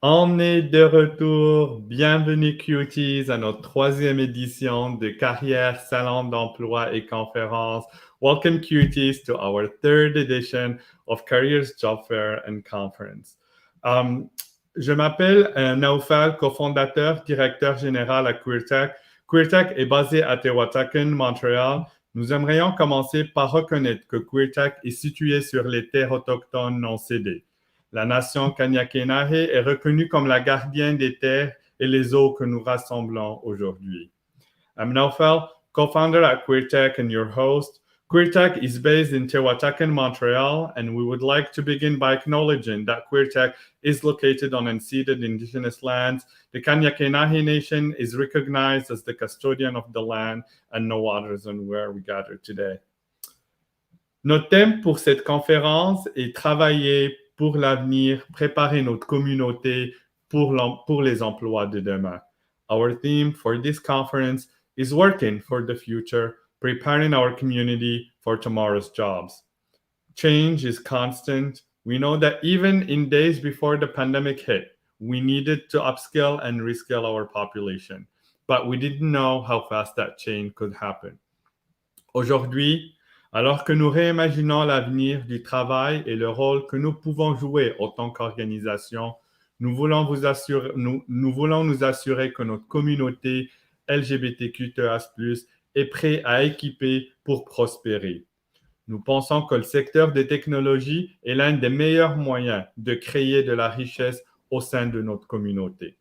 On est de retour. Bienvenue cuties à notre troisième édition de Carrière, Salon d'emploi et conférences. Welcome cuties to our third edition of Careers Job Fair and Conference. Je m'appelle Naoufel, cofondateur, directeur général à QueerTech. QueerTech est basé à Tehuantepec, Montréal. Nous aimerions commencer par reconnaître que QueerTech est situé sur les terres autochtones non cédées. La nation Kaniakenahe est reconnue comme la gardienne des terres et les eaux que nous rassemblons aujourd'hui. I'm Naoufel, co-founder at QueerTech and your host. QueerTech is based in Tehuantepec, Montreal, and we would like to begin by acknowledging that QueerTech is located on unceded Indigenous lands. The Kaniakenahe Nation is recognized as the custodian of the land and no other than where we gather today. Notre thème pour cette conférence est travailler pour l'avenir, préparer notre communauté pour les emplois de demain. Our theme for this conference is working for the future, preparing our community for tomorrow's jobs. Change is constant. We know that even in days before the pandemic hit, we needed to upskill and reskill our population, but we didn't know how fast that change could happen. Aujourd'hui, alors que nous réimaginons l'avenir du travail et le rôle que nous pouvons jouer en tant qu'organisation, nous voulons nous assurer que notre communauté LGBTQIA+, est prête à équiper pour prospérer. Nous pensons que le secteur des technologies est l'un des meilleurs moyens de créer de la richesse au sein de notre communauté.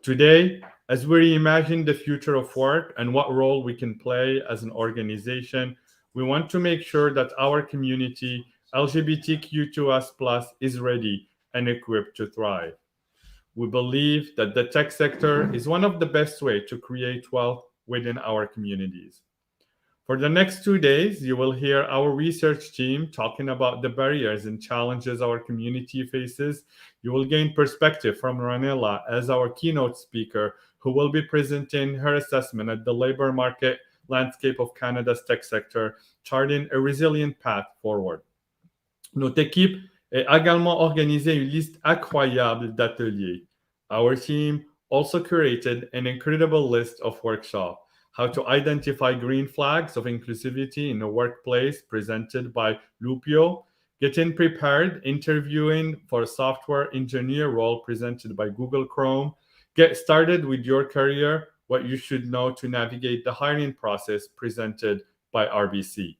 Today, as we reimagine the future of work and what role we can play as an organization, we want to make sure that our community, LGBTQ2S+, is ready and equipped to thrive. We believe that the tech sector is one of the best ways to create wealth within our communities. For the next 2 days, you will hear our research team talking about the barriers and challenges our community faces. You will gain perspective from Rationale as our keynote speaker, who will be presenting her assessment at the labor market landscape of Canada's tech sector, charting a resilient path forward. Notre équipe a également organisé une liste incroyable d'ateliers. Our team also curated an incredible list of workshops. How to identify green flags of inclusivity in the workplace, presented by Lupio. Getting prepared, interviewing for a software engineer role, presented by Google Chrome. Get started with your career, what you should know to navigate the hiring process, presented by RBC.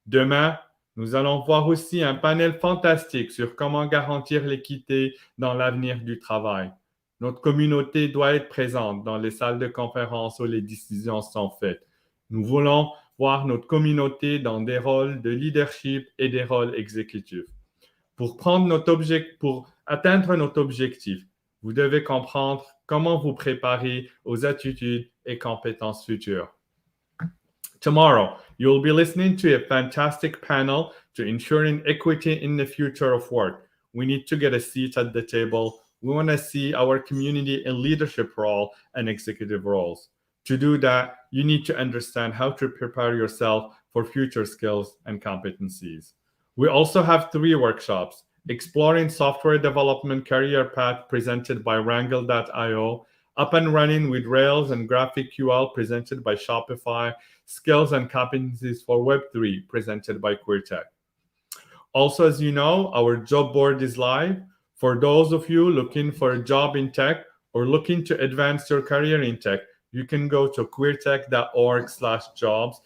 Demain, nous allons voir aussi un panel fantastique sur comment garantir l'équité dans l'avenir du travail. Notre communauté doit être présente dans les salles de conférence où les décisions sont faites. Nous voulons voir notre communauté dans des rôles de leadership et des rôles exécutifs. Pour atteindre notre objectif, vous devez comprendre comment vous préparer aux attitudes et compétences futures. Tomorrow, you'll be listening to a fantastic panel to ensuring equity in the future of work. We need to get a seat at the table. We want to see our community in leadership role and executive roles. To do that, you need to understand how to prepare yourself for future skills and competencies. We also have 3 workshops: Exploring Software Development Career Path, presented by Wrangle.io, Up and Running with Rails and GraphQL, presented by Shopify, Skills and Competencies for Web3, presented by QueerTech. Also, as you know, our job board is live. For those of you looking for a job in tech or looking to advance your career in tech, you can go to queertech.org/jobs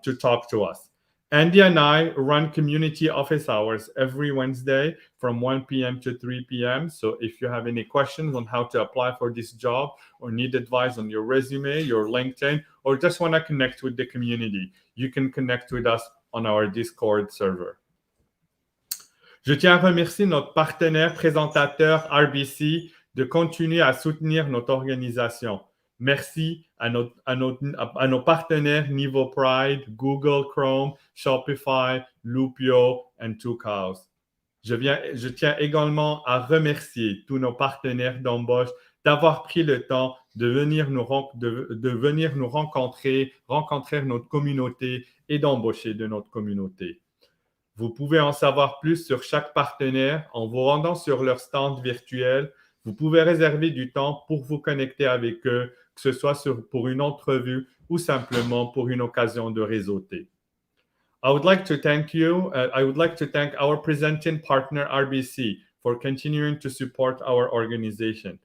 to talk to us. Andy and I run community office hours every Wednesday from 1 p.m. to 3 p.m. So if you have any questions on how to apply for this job or need advice on your resume, your LinkedIn, or just want to connect with the community, you can connect with us on our Discord server. Je tiens à remercier notre partenaire présentateur RBC de continuer à soutenir notre organisation. Merci à nos partenaires Niveau Pride, Google Chrome, Shopify, Lupio et Two Cows. Je tiens également à remercier tous nos partenaires d'embauche d'avoir pris le temps de venir nous rencontrer notre communauté et d'embaucher de notre communauté. Vous pouvez en savoir plus sur chaque partenaire en vous rendant sur leur stand virtuel vous pouvez réserver du temps pour vous connecter avec eux, que ce soit pour une entrevue ou simplement pour une occasion de réseauter. I would like to thank you. I would like to thank our presenting partner, RBC, for continuing to support our organization.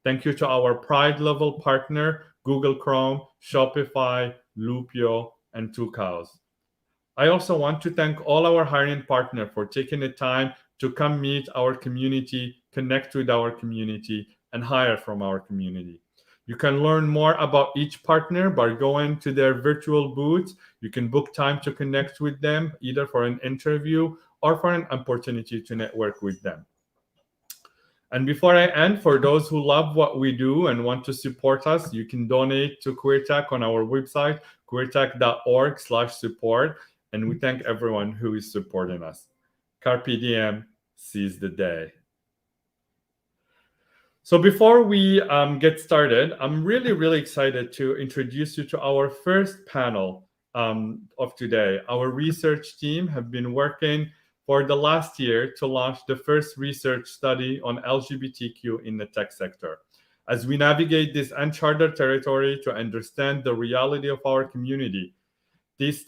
Thank you to our Pride level partner, Google Chrome, Shopify, Loopio, and Two Cows. I also want to thank all our hiring partners for taking the time to come meet our community, connect with our community, and hire from our community. You can learn more about each partner by going to their virtual booths. You can book time to connect with them, either for an interview or for an opportunity to network with them. And before I end, for those who love what we do and want to support us, you can donate to QueerTech on our website, queertech.org/support. And we thank everyone who is supporting us. Carpe diem, seize the day. So before we get started, I'm really excited to introduce you to our first panel of today. Our research team have been working for the last year to launch the first research study on LGBTQ in the tech sector. As we navigate this uncharted territory to understand the reality of our community, this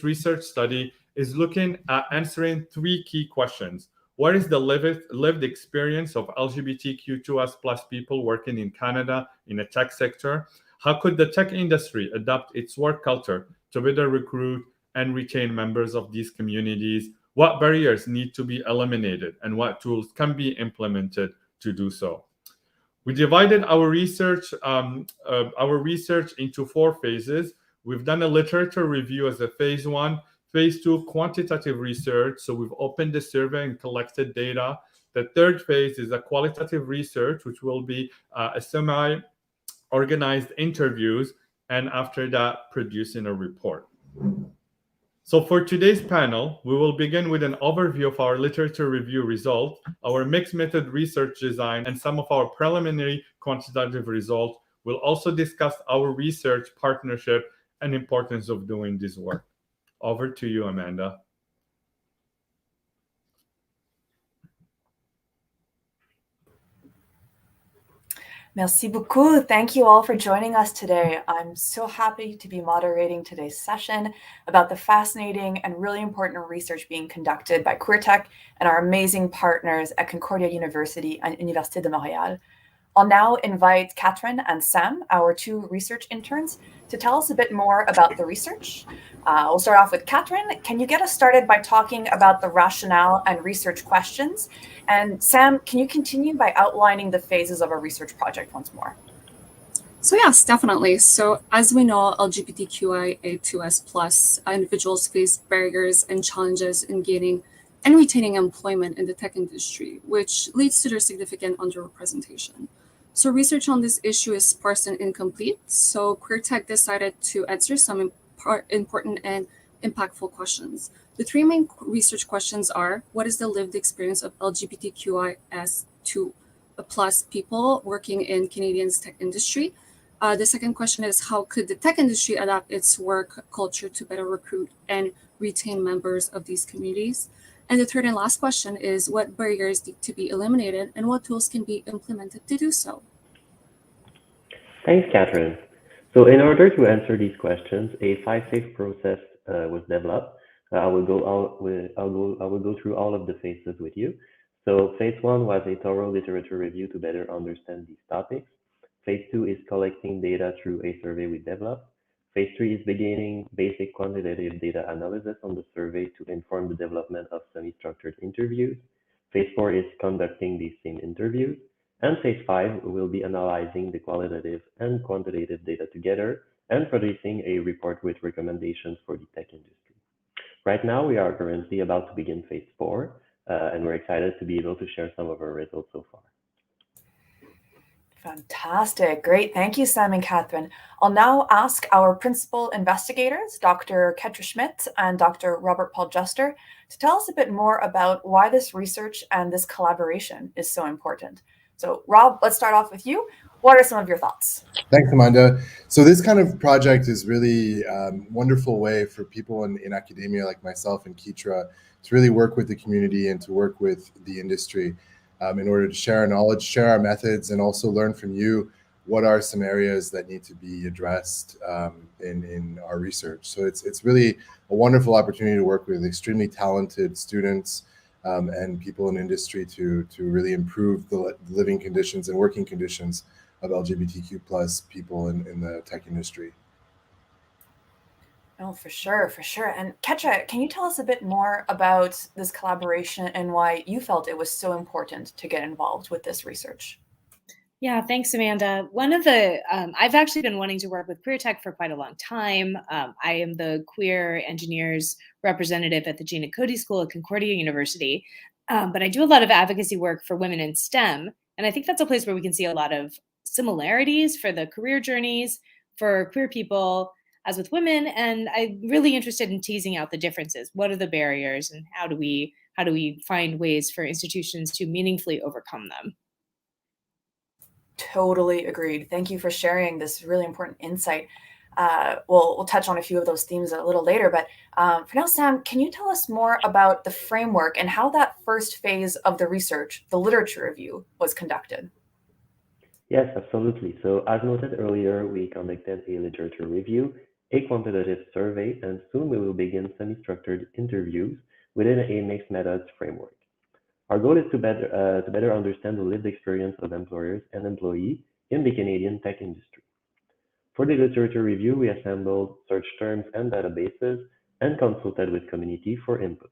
research study is looking at answering three key questions. What is the lived experience of LGBTQ2S+ people working in Canada in the tech sector? How could the tech industry adapt its work culture to better recruit and retain members of these communities? What barriers need to be eliminated and what tools can be implemented to do so? We divided our research into 4 phases. We've done a literature review as a phase 1. Phase 2, quantitative research. So we've opened the survey and collected data. The third phase is a qualitative research, which will be a semi-organized interviews, and after that, producing a report. So for today's panel, we will begin with an overview of our literature review results, our mixed method research design, and some of our preliminary quantitative results. We'll also discuss our research partnership and importance of doing this work. Over to you, Amanda. Merci beaucoup. Thank you all for joining us today. I'm so happy to be moderating today's session about the fascinating and really important research being conducted by QueerTech and our amazing partners at Concordia University and Université de Montréal. I'll now invite Catherine and Sam, our 2 research interns, to tell us a bit more about the research. We'll start off with Catherine. Can you get us started by talking about the rationale and research questions? And Sam, can you continue by outlining the phases of a research project once more? So yes, definitely. So as we know, LGBTQIA2S+ individuals face barriers and challenges in gaining and retaining employment in the tech industry, which leads to their significant underrepresentation. So research on this issue is sparse and incomplete. So QueerTech decided to answer some important and impactful questions. The 3 main research questions are: what is the lived experience of LGBTQIS2+ people working in Canadian's tech industry? The second question is: how could the tech industry adapt its work culture to better recruit and retain members of these communities? And the third and last question is: what barriers need to be eliminated and what tools can be implemented to do so? Thanks, Catherine. So in order to answer these questions, a 5-phase process was developed. I will go through all of the phases with you. So phase 1 was a thorough literature review to better understand these topics. Phase 2 is collecting data through a survey we developed. Phase 3 is beginning basic quantitative data analysis on the survey to inform the development of semi-structured interviews. Phase 4 is conducting these same interviews. And phase 5 will be analyzing the qualitative and quantitative data together and producing a report with recommendations for the tech industry. Right now, we are currently about to begin phase 4, and we're excited to be able to share some of our results so far. Fantastic. Great. Thank you, Sam and Catherine. I'll now ask our principal investigators, Dr. Ketra Schmidt and Dr. Robert Paul Juster, to tell us a bit more about why this research and this collaboration is so important. So, Rob, let's start off with you. What are some of your thoughts? Thanks, Amanda. So this kind of project is really a wonderful way for people in academia like myself and Ketra to really work with the community and to work with the industry. in order to share our knowledge, share our methods, and also learn from you what are some areas that need to be addressed in our research. So it's really a wonderful opportunity to work with extremely talented students and people in industry to really improve the living conditions and working conditions of LGBTQ plus people in the tech industry. Oh, for sure, for sure. And Ketra, can you tell us a bit more about this collaboration and why you felt it was so important to get involved with this research? Yeah, thanks, Amanda. One of the, I've actually been wanting to work with QueerTech for quite a long time. I am the queer engineers representative at the Gina Cody School at Concordia University, but I do a lot of advocacy work for women in STEM. And I think that's a place where we can see a lot of similarities for the career journeys for queer people as with women. And I'm really interested in teasing out the differences. What are the barriers and how do we find ways for institutions to meaningfully overcome them? Totally agreed. Thank you for sharing this really important insight. We'll touch on a few of those themes a little later, but for now, Sam, can you tell us more about the framework and how that first phase of the research, the literature review, was conducted? Yes, absolutely. So as noted earlier, we conducted a literature review, a quantitative survey, and soon we will begin semi-structured interviews within a mixed methods framework. Our goal is to better understand the lived experience of employers and employees in the Canadian tech industry. For the literature review, we assembled search terms and databases and consulted with community for input.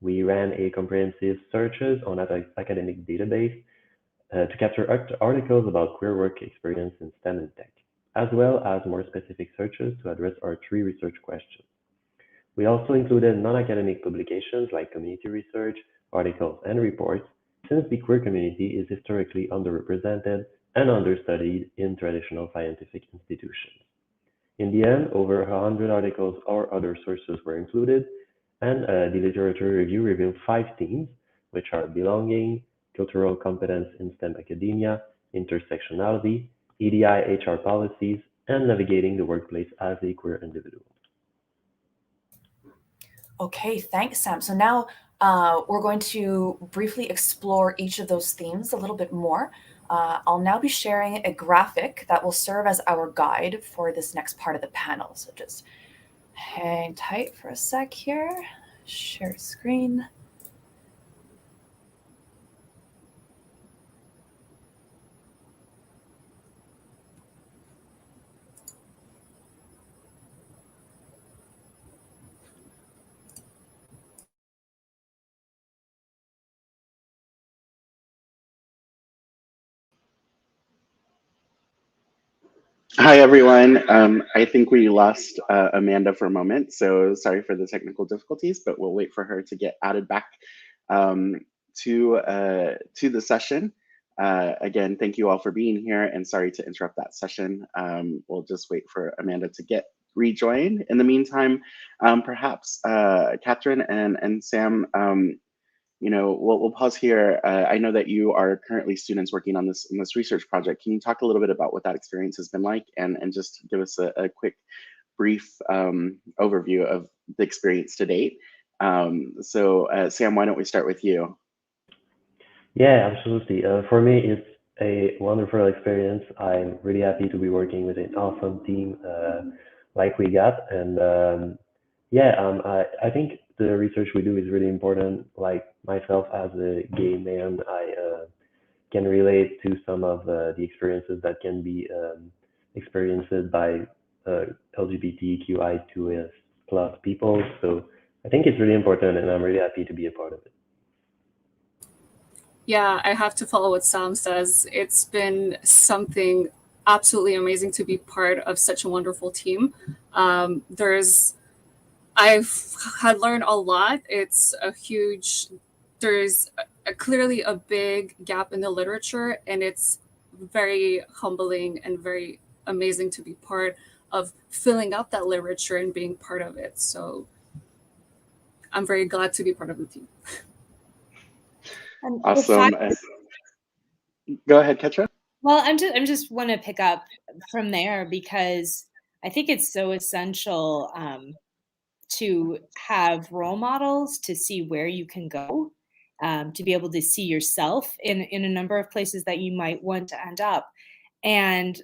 We ran a comprehensive searches on an academic database to capture articles about queer work experience in STEM and tech, as well as more specific searches to address our 3 research questions. We also included non-academic publications like community research, articles, and reports, since the queer community is historically underrepresented and understudied in traditional scientific institutions. In the end, over 100 articles or other sources were included, and the literature review revealed 5 themes, which are belonging, cultural competence in STEM academia, intersectionality, EDI HR policies, and navigating the workplace as a queer individual. Okay, thanks, Sam. So now we're going to briefly explore each of those themes a little bit more. I'll now be sharing a graphic that will serve as our guide for this next part of the panel. So just hang tight for a sec here. Share screen. Hi, everyone. I think we lost Amanda for a moment, so sorry for the technical difficulties, but we'll wait for her to get added back to the session. Again, thank you all for being here, and sorry to interrupt that session. We'll just wait for Amanda to get rejoined. In the meantime, perhaps Catherine and Sam, we'll pause here. I know that you are currently students working on this research project. Can you talk a little bit about what that experience has been like, and just give us a quick, brief overview of the experience to date? Sam, why don't we start with you? Yeah, absolutely. For me, it's a wonderful experience. I'm really happy to be working with an awesome team like we got, and I think the research we do is really important. Like myself as a gay man, I can relate to some of the experiences that can be experienced by LGBTQI2S plus people. So I think it's really important, and I'm really happy to be a part of it. Yeah, I have to follow what Sam says. It's been something absolutely amazing to be part of such a wonderful team. I've had learned a lot. It's a huge, there's clearly a big gap in the literature, and it's very humbling and very amazing to be part of filling up that literature and being part of it. So I'm very glad to be part of the team. And awesome. Go ahead, Ketra. Well, I'm just want to pick up from there, because I think it's so essential to have role models to see where you can go. to be able to see yourself in a number of places that you might want to end up. And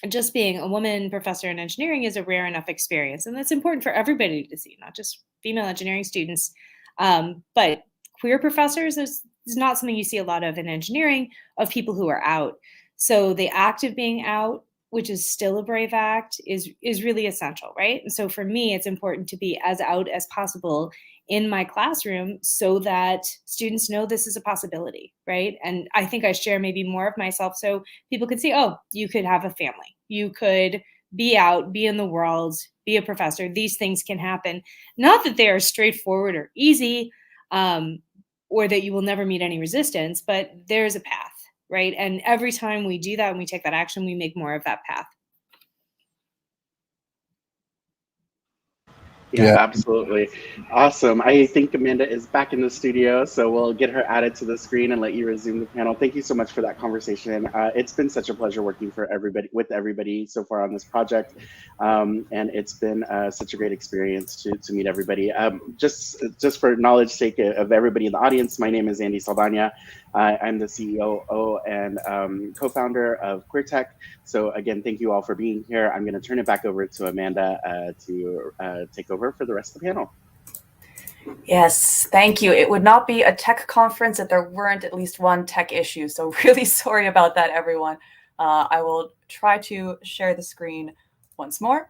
just being a woman professor in engineering is a rare enough experience. And that's important for everybody to see, not just female engineering students. But queer professors is not something you see a lot of in engineering, of people who are out. So the act of being out, which is still a brave act, is really essential, right? And so for me, it's important to be as out as possible in my classroom so that students know this is a possibility, right? And I think I share maybe more of myself so people could see, oh, you could have a family. You could be out, be in the world, be a professor. These things can happen. Not that they are straightforward or easy, or that you will never meet any resistance, but there's a path. Right. And every time we do that and we take that action, we make more of that path. Yeah, absolutely. Awesome. I think Amanda is back in the studio, so we'll get her added to the screen and let you resume the panel. Thank you so much for that conversation. It's been such a pleasure working with everybody so far on this project. And it's been such a great experience to meet everybody. Just for knowledge sake of everybody in the audience, my name is Andy Saldana. I'm the CEO and co-founder of QueerTech. So again, thank you all for being here. I'm going to turn it back over to Amanda to take over for the rest of the panel. Yes, thank you. It would not be a tech conference if there weren't at least one tech issue. So really sorry about that, everyone. I will try to share the screen once more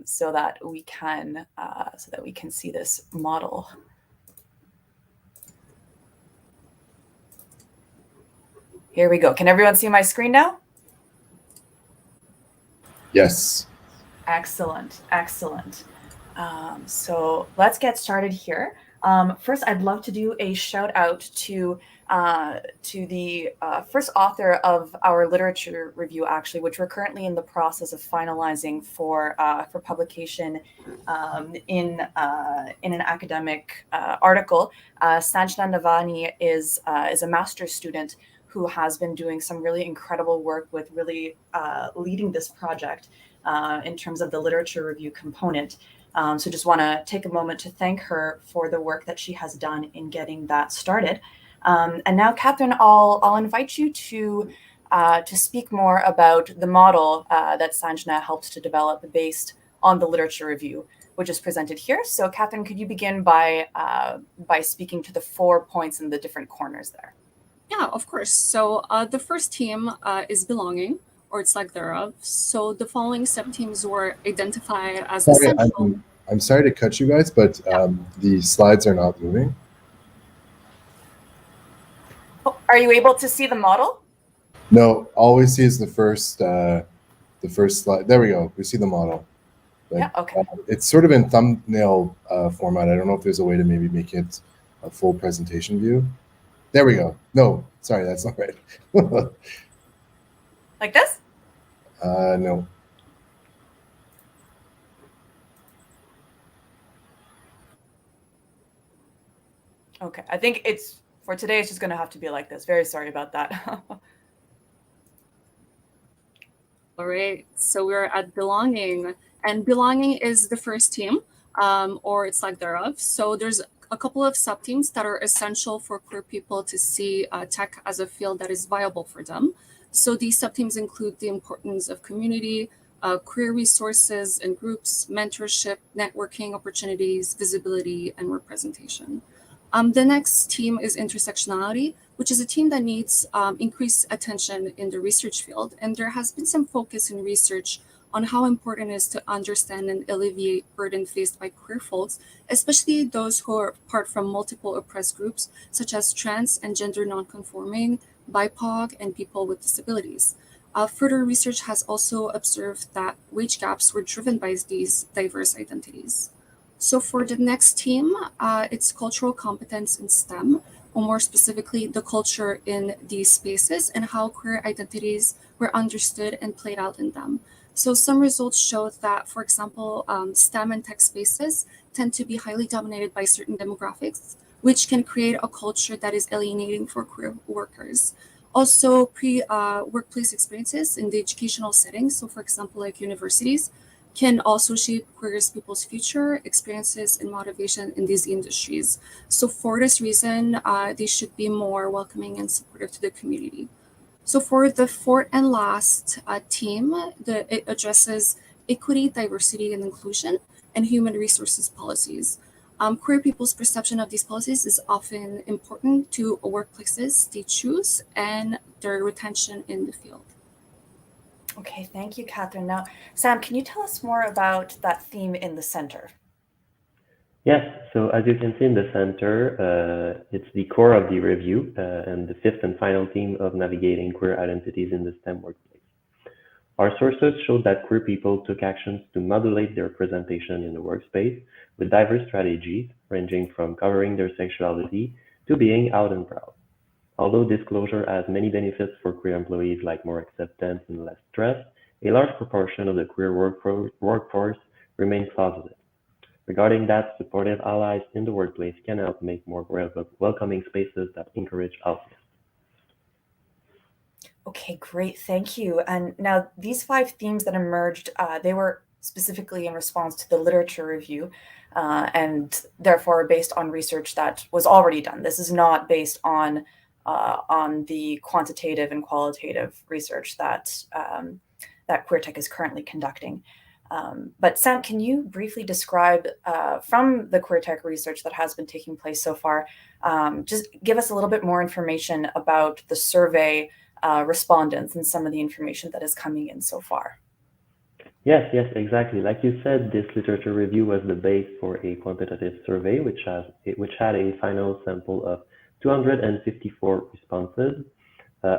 so that we can see this model. Here we go. Can everyone see my screen now? Yes. Excellent, excellent. So let's get started here. First, I'd love to do a shout out to the first author of our literature review, actually, which we're currently in the process of finalizing for publication in an academic article. Sanjna Navani is a master's student who has been doing some really incredible work with really leading this project in terms of the literature review component. So just want to take a moment to thank her for the work that she has done in getting that started. And now, Catherine, I'll invite you to speak more about the model that Sanjna helped to develop based on the literature review, which is presented here. So Catherine, could you begin by speaking to the 4 points in the different corners there? Yeah, of course. So the first theme is belonging, or its lack thereof. So the following sub-themes were identified as essential. I'm sorry to cut you guys, but the slides are not moving. Oh, are you able to see the model? No, all we see is the first slide. There we go. We see the model. But, yeah, okay. It's sort of in thumbnail format. I don't know if there's a way to maybe make it a full presentation view. There we go. No, sorry, that's not right. Like this? No. Okay, I think for today, it's just going to have to be like this. Very sorry about that. All right, so we're at belonging, and belonging is the first theme, or its lack thereof. So there's a couple of sub-themes that are essential for queer people to see tech as a field that is viable for them. So these sub-themes include the importance of community, queer resources and groups, mentorship, networking opportunities, visibility, and representation. The next theme is intersectionality, which is a theme that needs increased attention in the research field. And there has been some focus in research on how important it is to understand and alleviate burden faced by queer folks, especially those who are part from multiple oppressed groups, such as trans and gender nonconforming, BIPOC, and people with disabilities. Further research has also observed that wage gaps were driven by these diverse identities. So for the next theme, it's cultural competence in STEM, or more specifically, the culture in these spaces and how queer identities were understood and played out in them. So some results show that, for example, STEM and tech spaces tend to be highly dominated by certain demographics, which can create a culture that is alienating for queer workers. Also, workplace experiences in the educational setting, so for example, like universities, can also shape queer people's future experiences and motivation in these industries. So for this reason, they should be more welcoming and supportive to the community. So for the fourth and last theme, it addresses equity, diversity, and inclusion, and human resources policies. Queer people's perception of these policies is often important to workplaces they choose and their retention in the field. Okay, thank you, Catherine. Now, Sam, can you tell us more about that theme in the center? Yes, so as you can see in the center, it's the core of the review and the fifth and final theme of navigating queer identities in the STEM workplace. Our sources showed that queer people took actions to modulate their presentation in the workspace with diverse strategies, ranging from covering their sexuality to being out and proud. Although disclosure has many benefits for queer employees like more acceptance and less stress, a large proportion of the queer workforce remains closeted. Regarding that, supportive allies in the workplace can help make more welcoming spaces that encourage openness. Okay, great, thank you. And now these 5 themes that emerged, they were specifically in response to the literature review and therefore based on research that was already done. This is not based on the quantitative and qualitative research that QueerTech is currently conducting. But Sam, can you briefly describe from the QueerTech research that has been taking place so far, just give us a little bit more information about the survey respondents and some of the information that is coming in so far? Yes, exactly. Like you said, this literature review was the base for a quantitative survey, which had a final sample of 254 responses.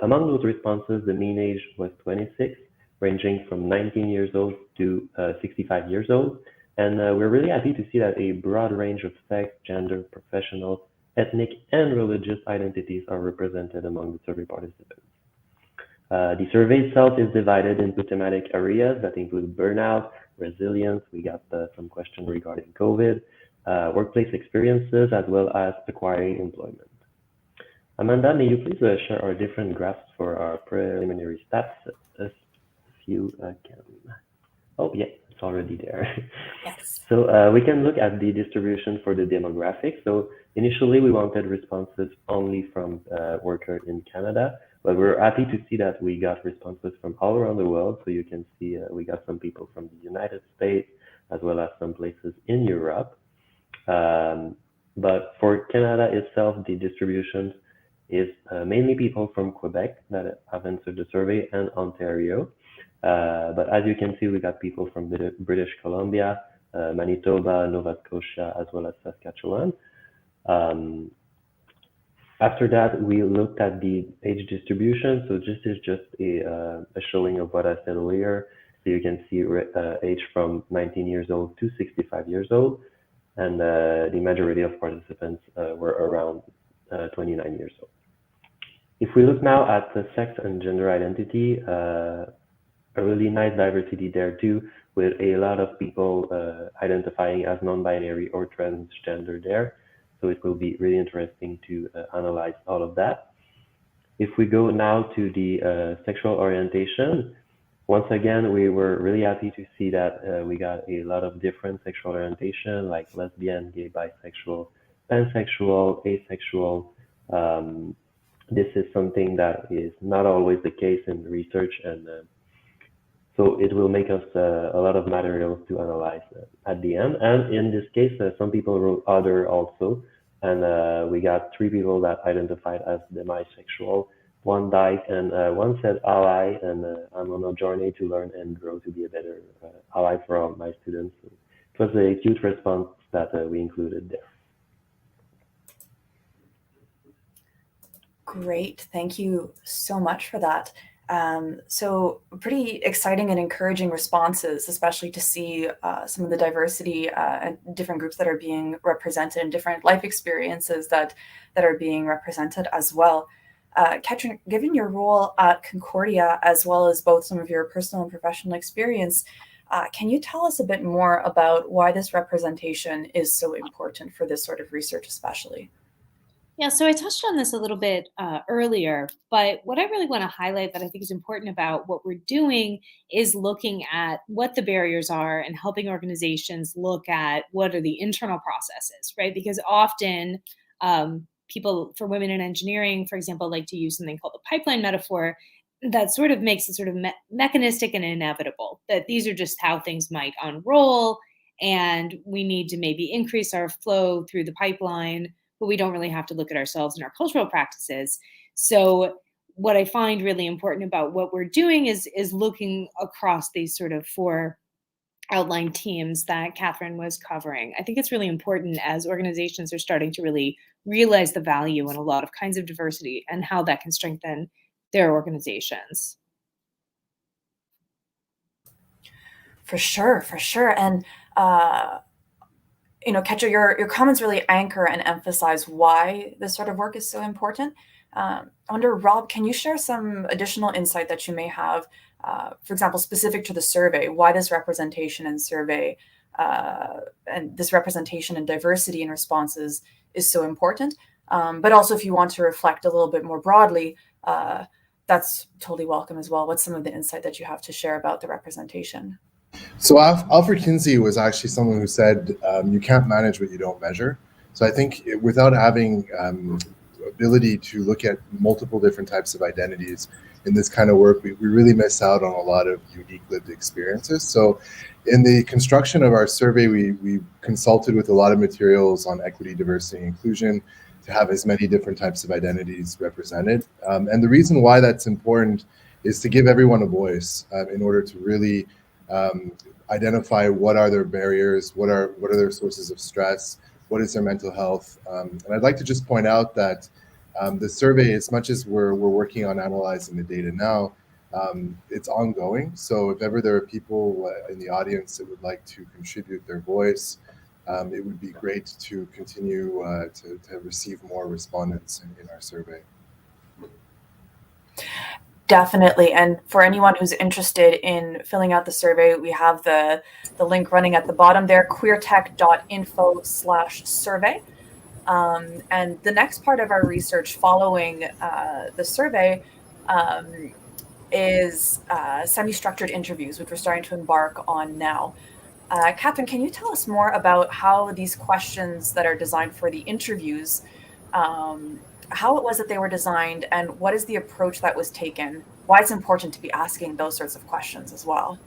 Among those responses, the mean age was 26, ranging from 19 years old to 65 years old. And we're really happy to see that a broad range of sex, gender, professional, ethnic, and religious identities are represented among the survey participants. The survey itself is divided into thematic areas that include burnout, resilience, we got some questions regarding COVID, workplace experiences, as well as acquiring employment. Amanda, may you please share our different graphs for our preliminary stats? If you can. Oh, yeah, it's already there. Yes. So we can look at the distribution for the demographics. So initially, we wanted responses only from workers in Canada, but we're happy to see that we got responses from all around the world. So you can see we got some people from the United States, as well as some places in Europe. But for Canada itself, the distribution is mainly people from Quebec that have answered the survey and Ontario. But as you can see, we got people from British Columbia, Manitoba, Nova Scotia, as well as Saskatchewan. After that, we looked at the age distribution. So this is just a showing of what I said earlier. So you can see age from 19 years old to 65 years old. And the majority of participants were around 29 years old. If we look now at the sex and gender identity, a really nice diversity there too, with a lot of people identifying as non-binary or transgender there. So it will be really interesting to analyze all of that. If we go now to the sexual orientation, once again, we were really happy to see that we got a lot of different sexual orientation, like lesbian, gay, bisexual, pansexual, asexual. This is something that is not always the case in research, and so it will make us a lot of materials to analyze at the end. And in this case, some people wrote other also, and we got 3 people that identified as demisexual, 1 dyke, and 1 said ally, and I'm on a journey to learn and grow to be a better ally for all my students. So it was a cute response that we included there. Great, thank you so much for that. So pretty exciting and encouraging responses, especially to see some of the diversity and different groups that are being represented and different life experiences that are being represented as well. Catherine, given your role at Concordia, as well as both some of your personal and professional experience, can you tell us a bit more about why this representation is so important for this sort of research especially? Yeah, so I touched on this a little bit earlier, but what I really want to highlight that I think is important about what we're doing is looking at what the barriers are and helping organizations look at what are the internal processes, right? Because often people, for women in engineering, for example, like to use something called the pipeline metaphor that sort of makes it sort of mechanistic and inevitable, that these are just how things might unroll, and we need to maybe increase our flow through the pipeline, but we don't really have to look at ourselves and our cultural practices. So what I find really important about what we're doing is looking across these sort of four outlined teams that Catherine was covering. I think it's really important as organizations are starting to really realize the value in a lot of kinds of diversity and how that can strengthen their organizations. For sure. And Ketcher, your comments really anchor and emphasize why this sort of work is so important. I wonder, Rob, can you share some additional insight that you may have, for example, specific to the survey, why this representation and survey and this representation and diversity in responses is so important? But also, if you want to reflect a little bit more broadly, that's totally welcome as well. What's some of the insight that you have to share about the representation? So Alfred Kinsey was actually someone who said, you can't manage what you don't measure. So I think without having ability to look at multiple different types of identities in this kind of work, we really miss out on a lot of unique lived experiences. So in the construction of our survey, we consulted with a lot of materials on equity, diversity, and inclusion to have as many different types of identities represented. And the reason why that's important is to give everyone a voice in order to really identify what are their barriers, what are their sources of stress, what is their mental health. And I'd like to just point out that the survey, as much as we're working on analyzing the data now, it's ongoing. So if ever there are people in the audience that would like to contribute their voice, it would be great to continue to receive more respondents in our survey. Definitely. And for anyone who's interested in filling out the survey, we have the link running at the bottom there, queertech.info/survey. And the next part of our research following the survey is semi-structured interviews, which we're starting to embark on now. Catherine, can you tell us more about how these questions that are designed for the interviews, how it was that they were designed, and what is the approach that was taken? Why it's important to be asking those sorts of questions as well?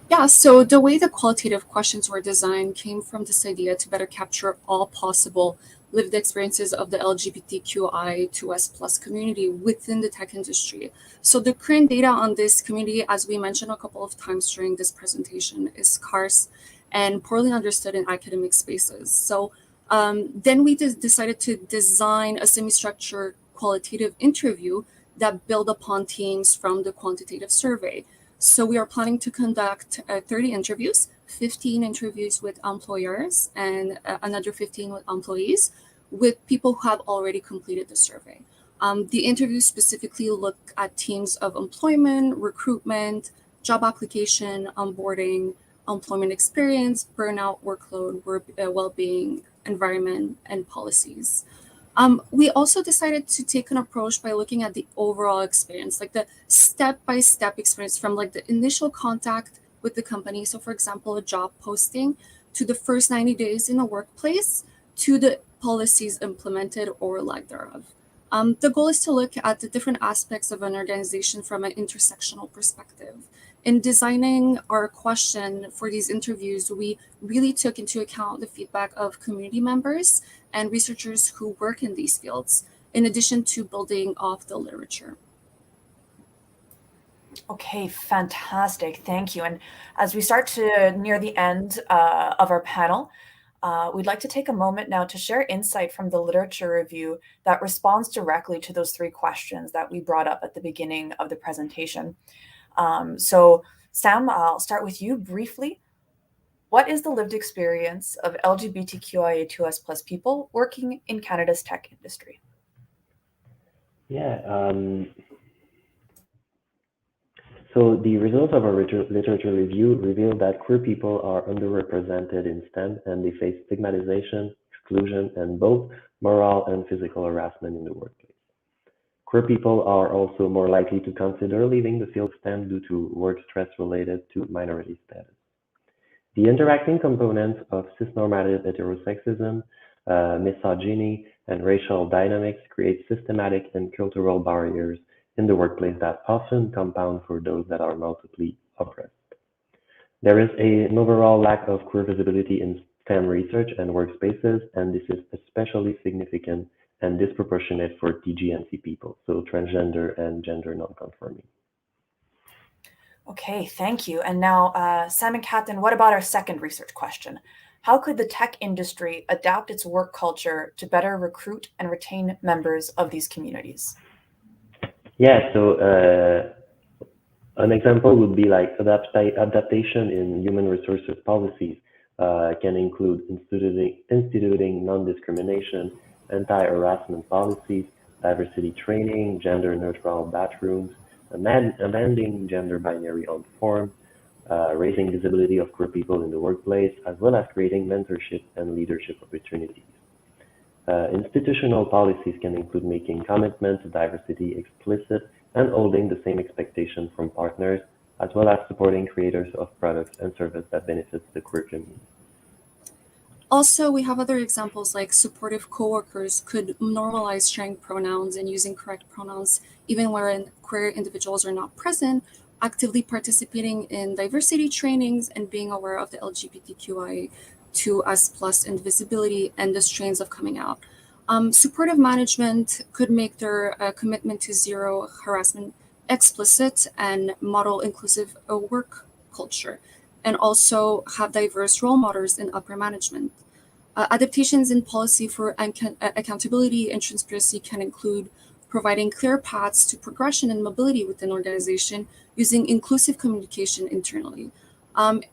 Yeah, so the way the qualitative questions were designed came from this idea to better capture all possible lived experiences of the LGBTQI2S+ community within the tech industry. So the current data on this community, as we mentioned a couple of times during this presentation, is scarce and poorly understood in academic spaces. So then we decided to design a semi-structured qualitative interview that build upon themes from the quantitative survey. So we are planning to conduct 30 interviews, 15 interviews with employers and another 15 with employees, with people who have already completed the survey. The interviews specifically look at themes of employment, recruitment, job application, onboarding, employment experience, burnout, workload, well-being, environment, and policies. We also decided to take an approach by looking at the overall experience, like the step-by-step experience from like the initial contact with the company. So for example, a job posting, to the first 90 days in a workplace, to the policies implemented or lack thereof. The goal is to look at the different aspects of an organization from an intersectional perspective. In designing our question for these interviews, we really took into account the feedback of community members and researchers who work in these fields, in addition to building off the literature. Okay, fantastic. Thank you. And as we start to near the end of our panel, we'd like to take a moment now to share insight from the literature review that responds directly to those three questions that we brought up at the beginning of the presentation. So Sam, I'll start with you briefly. What is the lived experience of LGBTQIA2S+ people working in Canada's tech industry? Yeah. So the results of our literature review reveal that queer people are underrepresented in STEM and they face stigmatization, exclusion, and both moral and physical harassment in the workplace. Queer people are also more likely to consider leaving the field STEM due to work stress related to minority status. The interacting components of cisnormative heterosexism, misogyny, and racial dynamics create systematic and cultural barriers in the workplace that often compound for those that are multiply oppressed. There is an overall lack of queer visibility in STEM research and workspaces, and this is especially significant and disproportionate for TGNC people, so transgender and gender nonconforming. Okay, thank you. And now, Sam and Captain, what about our second research question? How could the tech industry adapt its work culture to better recruit and retain members of these communities? Yeah, so an example would be like adaptation in human resources policies can include instituting non-discrimination, anti-harassment policies, diversity training, gender-neutral bathrooms, amending gender binary on forms, raising visibility of queer people in the workplace, as well as creating mentorship and leadership opportunities. Institutional policies can include making commitment to diversity explicit and holding the same expectation from partners, as well as supporting creators of products and services that benefits the queer community. Also, we have other examples like supportive coworkers could normalize sharing pronouns and using correct pronouns even when queer individuals are not present, actively participating in diversity trainings, and being aware of the LGBTQIA2S+ and visibility and the strains of coming out. Supportive management could make their commitment to zero harassment explicit and model inclusive work culture, and also have diverse role models in upper management. Adaptations in policy for accountability and transparency can include providing clear paths to progression and mobility within organization using inclusive communication internally.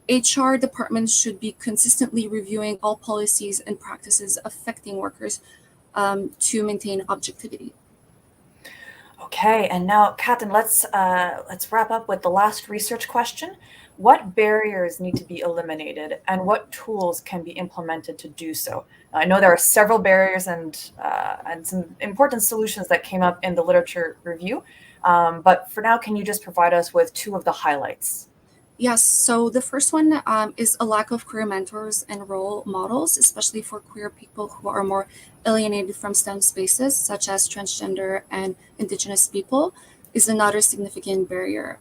HR departments should be consistently reviewing all policies and practices affecting workers to maintain objectivity. Okay, and now, Captain, let's wrap up with the last research question. What barriers need to be eliminated, and what tools can be implemented to do so? I know there are several barriers and some important solutions that came up in the literature review, but for now, can you just provide us with two of the highlights? Yes, so the first one is a lack of queer mentors and role models, especially for queer people who are more alienated from STEM spaces, such as transgender and Indigenous people, is another significant barrier.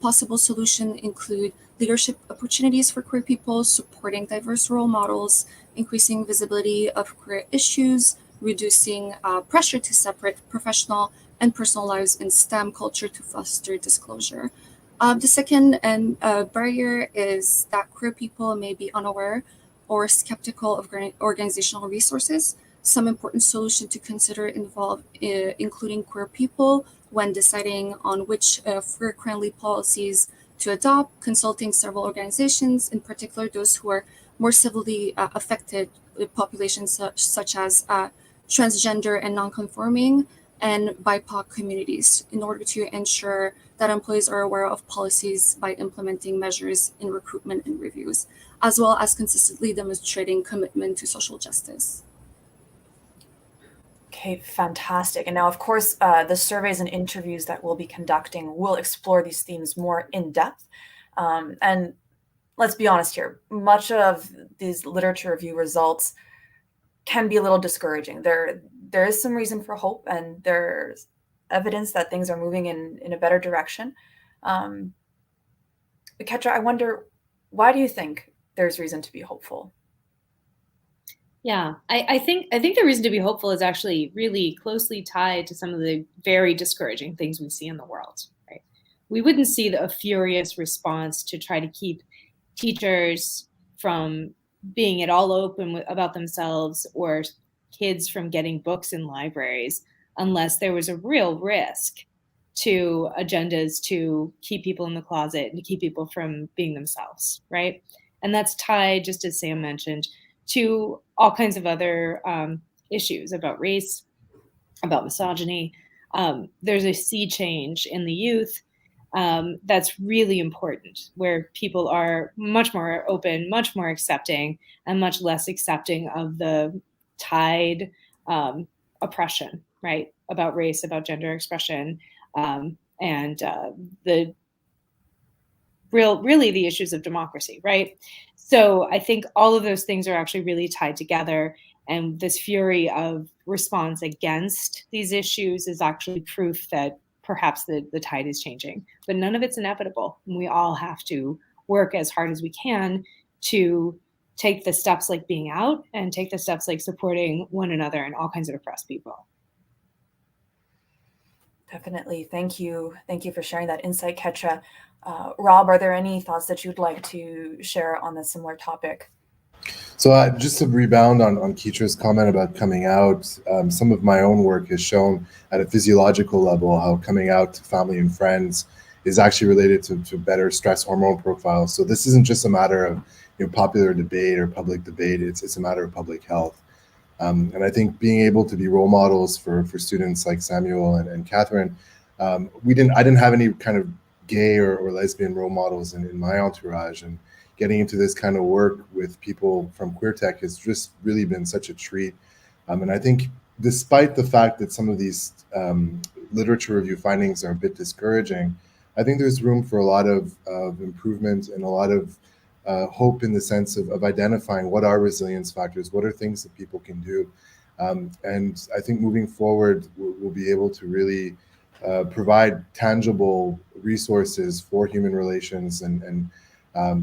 Possible solutions include leadership opportunities for queer people, supporting diverse role models, increasing visibility of queer issues, reducing pressure to separate professional and personal lives in STEM culture to foster disclosure. The second barrier is that queer people may be unaware or skeptical of organizational resources. Some important solutions to consider involve including queer people when deciding on which queer-friendly policies to adopt, consulting several organizations, in particular those who are more severely affected populations such as transgender and nonconforming and BIPOC communities, in order to ensure that employees are aware of policies by implementing measures in recruitment and reviews, as well as consistently demonstrating commitment to social justice. Okay, fantastic. And now, of course, the surveys and interviews that we'll be conducting will explore these themes more in depth. And let's be honest here, much of these literature review results can be a little discouraging. There is some reason for hope, and there's evidence that things are moving in a better direction. Ketra, I wonder, why do you think there's reason to be hopeful? Yeah, I think the reason to be hopeful is actually really closely tied to some of the very discouraging things we see in the world, right? We wouldn't see a furious response to try to keep teachers from being at all open about themselves or kids from getting books in libraries unless there was a real risk to agendas to keep people in the closet and to keep people from being themselves, right? And that's tied, just as Sam mentioned, to all kinds of other issues about race, about misogyny. There's a sea change in the youth that's really important, where people are much more open, much more accepting, and much less accepting of the tide oppression, right? About race, about gender expression, and really the issues of democracy, right? So I think all of those things are actually really tied together. And this fury of response against these issues is actually proof that perhaps the tide is changing. But none of it's inevitable. And we all have to work as hard as we can to take the steps like being out and take the steps like supporting one another and all kinds of oppressed people. Definitely. Thank you. Thank you for sharing that insight, Ketra. Rob, are there any thoughts that you'd like to share on this similar topic? So just to rebound on Ketra's comment about coming out, some of my own work has shown at a physiological level how coming out to family and friends is actually related to better stress hormone profiles. So this isn't just a matter of popular debate or public debate, it's a matter of public health. And I think being able to be role models for students like Samuel and Catherine, I didn't have any kind of gay or lesbian role models in my entourage, and getting into this kind of work with people from QueerTech has just really been such a treat. And I think despite the fact that some of these literature review findings are a bit discouraging, I think there's room for a lot of improvement and a lot of hope in the sense of identifying what are resilience factors, what are things that people can do. And I think moving forward, we'll be able to really provide tangible resources for human relations and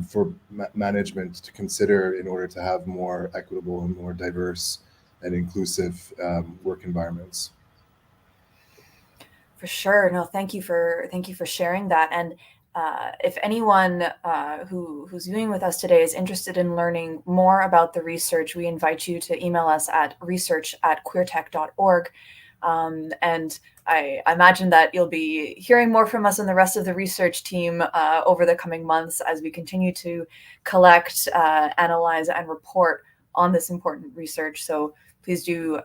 for management to consider in order to have more equitable and more diverse and inclusive work environments. For sure. No, thank you for sharing that. And if anyone who's viewing with us today is interested in learning more about the research, we invite you to email us at research@queertech.org. And I imagine that you'll be hearing more from us and the rest of the research team over the coming months as we continue to collect, analyze, and report on this important research. So please do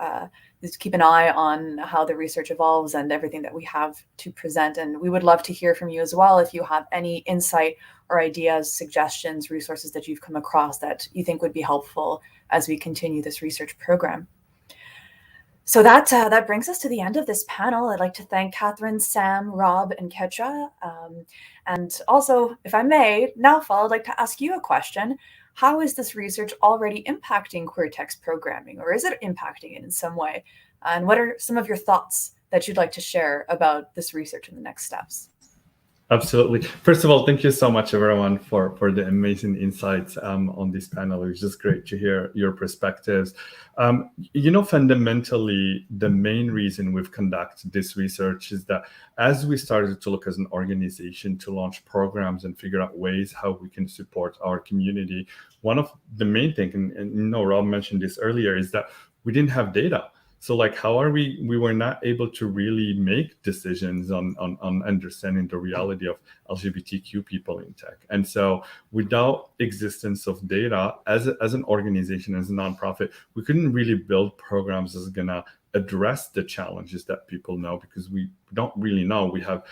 just keep an eye on how the research evolves and everything that we have to present. And we would love to hear from you as well if you have any insight or ideas, suggestions, resources that you've come across that you think would be helpful as we continue this research program. So that brings us to the end of this panel. I'd like to thank Catherine, Sam, Rob, and Ketra. And also, if I may, Naoufel, I'd like to ask you a question. How is this research already impacting QueerTech's programming, or is it impacting it in some way? And what are some of your thoughts that you'd like to share about this research and the next steps? Absolutely. First of all, thank you so much, everyone, for the amazing insights on this panel. It was just great to hear your perspectives. Fundamentally, the main reason we've conducted this research is that as we started to look as an organization to launch programs and figure out ways how we can support our community, one of the main things, and Rob mentioned this earlier, is that we didn't have data. So how are we were not able to really make decisions on understanding the reality of LGBTQ people in tech. And so without existence of data, as an organization, as a nonprofit, we couldn't really build programs that's gonna address the challenges that people know, because we don't really know. We have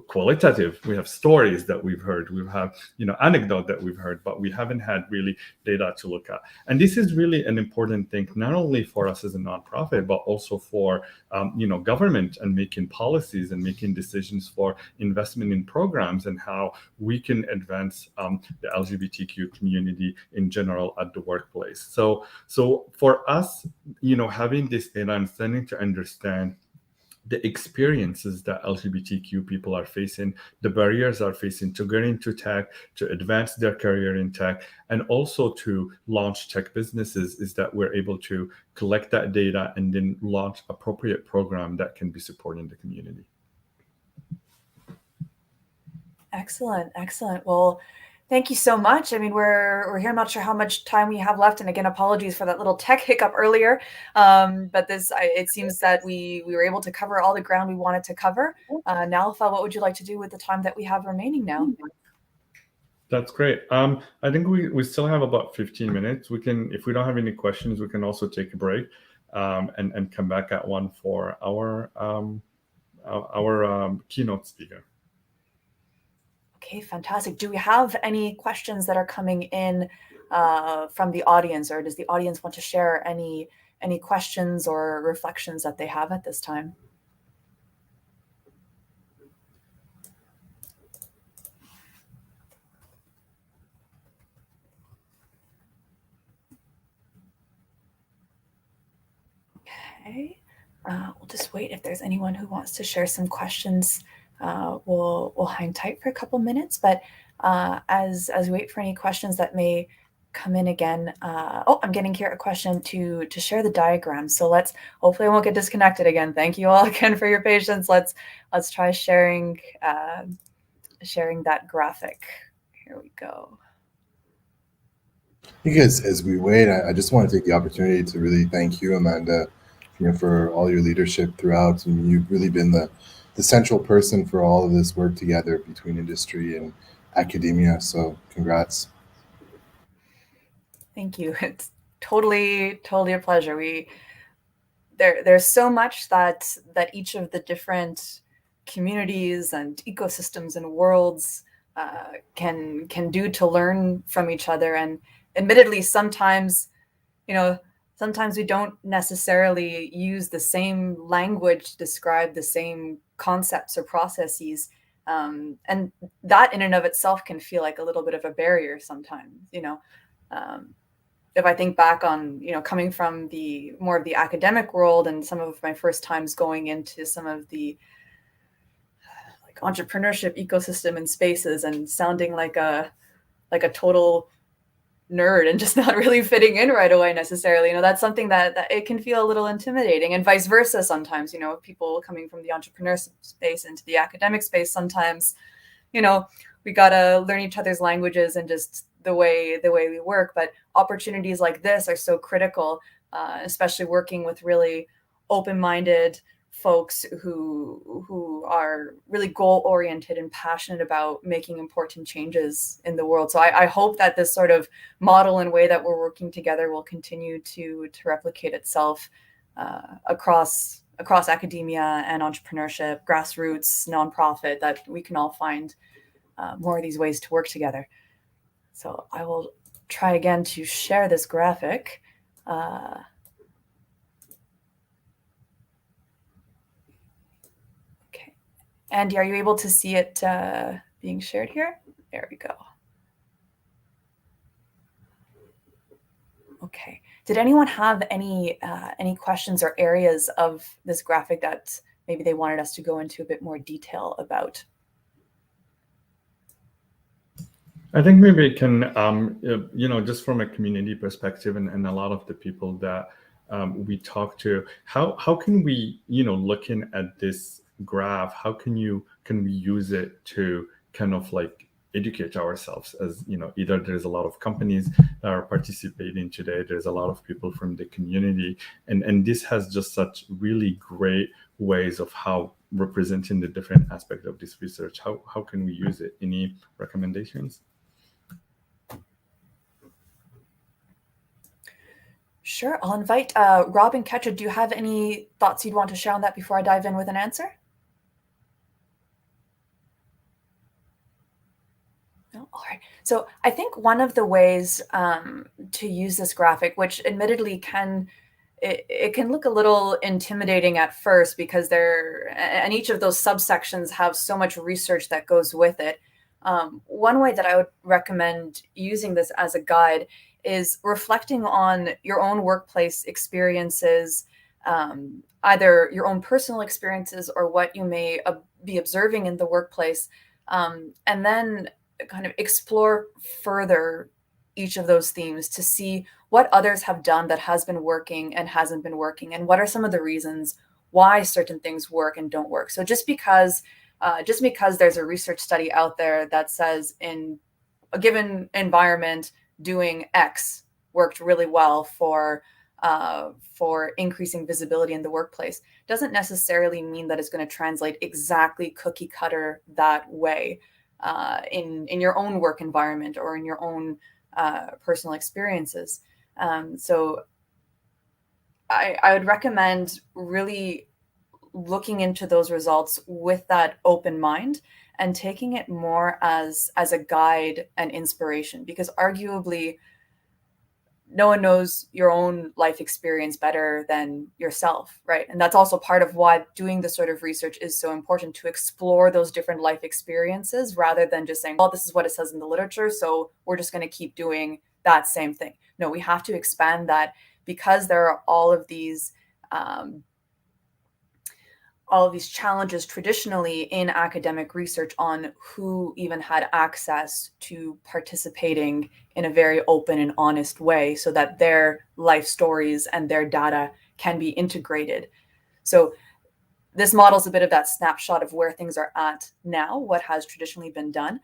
qualitative, we have stories that we've heard, we have anecdote that we've heard, but we haven't had really data to look at. And this is really an important thing, not only for us as a nonprofit, but also for government and making policies and making decisions for investment in programs and how we can advance the LGBTQ community in general at the workplace. So for us, having this data and starting to understand the experiences that LGBTQ people are facing, the barriers are facing to get into tech, to advance their career in tech, and also to launch tech businesses, is that we're able to collect that data and then launch appropriate program that can be supporting the community. Excellent. Well, thank you so much. I mean, we're here. I'm not sure how much time we have left, and again, apologies for that little tech hiccup earlier. But it seems that we were able to cover all the ground we wanted to cover. Naoufel, what would you like to do with the time that we have remaining now? That's great. I think we still have about 15 minutes. We can, if we don't have any questions, we can also take a break and come back at one for our keynote speaker. Okay, fantastic. Do we have any questions that are coming in from the audience, or does the audience want to share any questions or reflections that they have at this time? Okay, we'll just wait. If there's anyone who wants to share some questions, we'll hang tight for a couple minutes. But as we wait for any questions that may come in again, oh, I'm getting here a question to share the diagram. So hopefully I won't get disconnected again. Thank you all again for your patience. Let's try sharing that graphic. Here we go. I think as we wait, I just want to take the opportunity to really thank you, Amanda, for all your leadership throughout. You've really been the central person for all of this work together between industry and academia. So congrats. Thank you. It's totally a pleasure. There's so much that each of the different communities and ecosystems and worlds can do to learn from each other. And admittedly, sometimes we don't necessarily use the same language to describe the same concepts or processes. And that in and of itself can feel like a little bit of a barrier sometimes, if I think back on, coming from more of the academic world and some of my first times going into some of the like entrepreneurship ecosystem and spaces and sounding like a total nerd and just not really fitting in right away necessarily, that's something that it can feel a little intimidating, and vice versa sometimes, people coming from the entrepreneurship space into the academic space, sometimes, we got to learn each other's languages and just the way we work. But opportunities like this are so critical, especially working with really open-minded folks who are really goal-oriented and passionate about making important changes in the world. So I hope that this sort of model and way that we're working together will continue to replicate itself across academia and entrepreneurship, grassroots, nonprofit, that we can all find more of these ways to work together. So I will try again to share this graphic. Okay. Andy, are you able to see it being shared here? There we go. Okay. Did anyone have any questions or areas of this graphic that maybe they wanted us to go into a bit more detail about? I think maybe it can, just from a community perspective and a lot of the people that we talk to, how can we, looking at this graph, how can we use it to kind of like educate ourselves, as, either there's a lot of companies that are participating today, there's a lot of people from the community, and this has just such really great ways of how representing the different aspects of this research. How can we use it? Any recommendations? Sure. I'll invite Rob and Ketra. Do you have any thoughts you'd want to share on that before I dive in with an answer? No? All right. So I think one of the ways to use this graphic, which admittedly can look a little intimidating at first, because and each of those subsections have so much research that goes with it. One way that I would recommend using this as a guide is reflecting on your own workplace experiences, either your own personal experiences or what you may be observing in the workplace, and then kind of explore further each of those themes to see what others have done that has been working and hasn't been working, and what are some of the reasons why certain things work and don't work. So just because there's a research study out there that says in a given environment doing X worked really well for increasing visibility in the workplace, doesn't necessarily mean that it's going to translate exactly cookie cutter that way in your own work environment or in your own personal experiences. So I would recommend really looking into those results with that open mind and taking it more as a guide and inspiration, because arguably no one knows your own life experience better than yourself, right? And that's also part of why doing this sort of research is so important, to explore those different life experiences rather than just saying, well, this is what it says in the literature, so we're just going to keep doing that same thing. No, we have to expand that, because there are all of these challenges traditionally in academic research on who even had access to participating in a very open and honest way, so that their life stories and their data can be integrated. So this model is a bit of that snapshot of where things are at now, what has traditionally been done.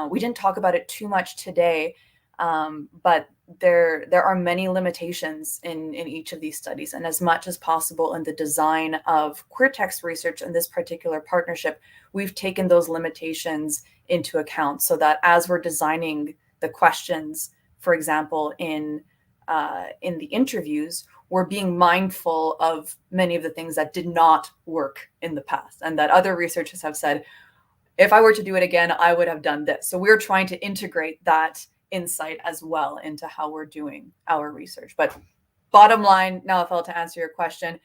We didn't talk about it too much today, but there are many limitations in each of these studies, and as much as possible in the design of QueerTech's research in this particular partnership, we've taken those limitations into account, so that as we're designing the questions, for example, in the interviews, we're being mindful of many of the things that did not work in the past, and that other researchers have said, if I were to do it again, I would have done this. So we're trying to integrate that insight as well into how we're doing our research. But bottom line, Naoufel, to answer your question,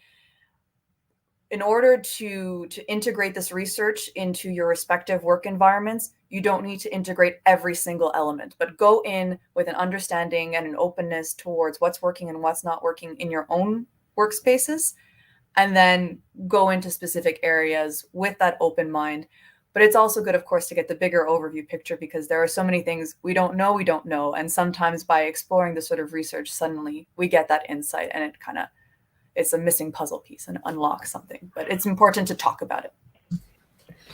in order to integrate this research into your respective work environments, you don't need to integrate every single element, but go in with an understanding and an openness towards what's working and what's not working in your own workspaces, and then go into specific areas with that open mind. But it's also good, of course, to get the bigger overview picture, because there are so many things we don't know. And sometimes by exploring this sort of research, suddenly we get that insight, and it's a missing puzzle piece and unlocks something. But it's important to talk about it.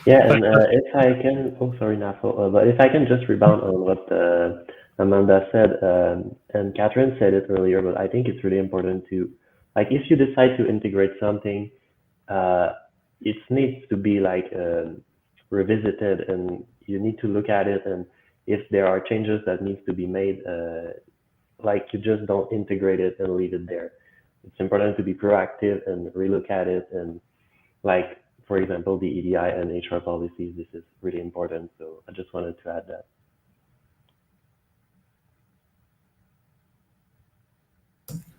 Yeah, and if I can, sorry, Naoufel, but if I can just rebound on what Amanda said, and Catherine said it earlier, but I think it's really important to, like, if you decide to integrate something, it needs to be like revisited, and you need to look at it, and if there are changes that needs to be made, like, you just don't integrate it and leave it there. It's important to be proactive and relook at it, and, like, for example, the EDI and HR policies, this is really important, so I just wanted to add that.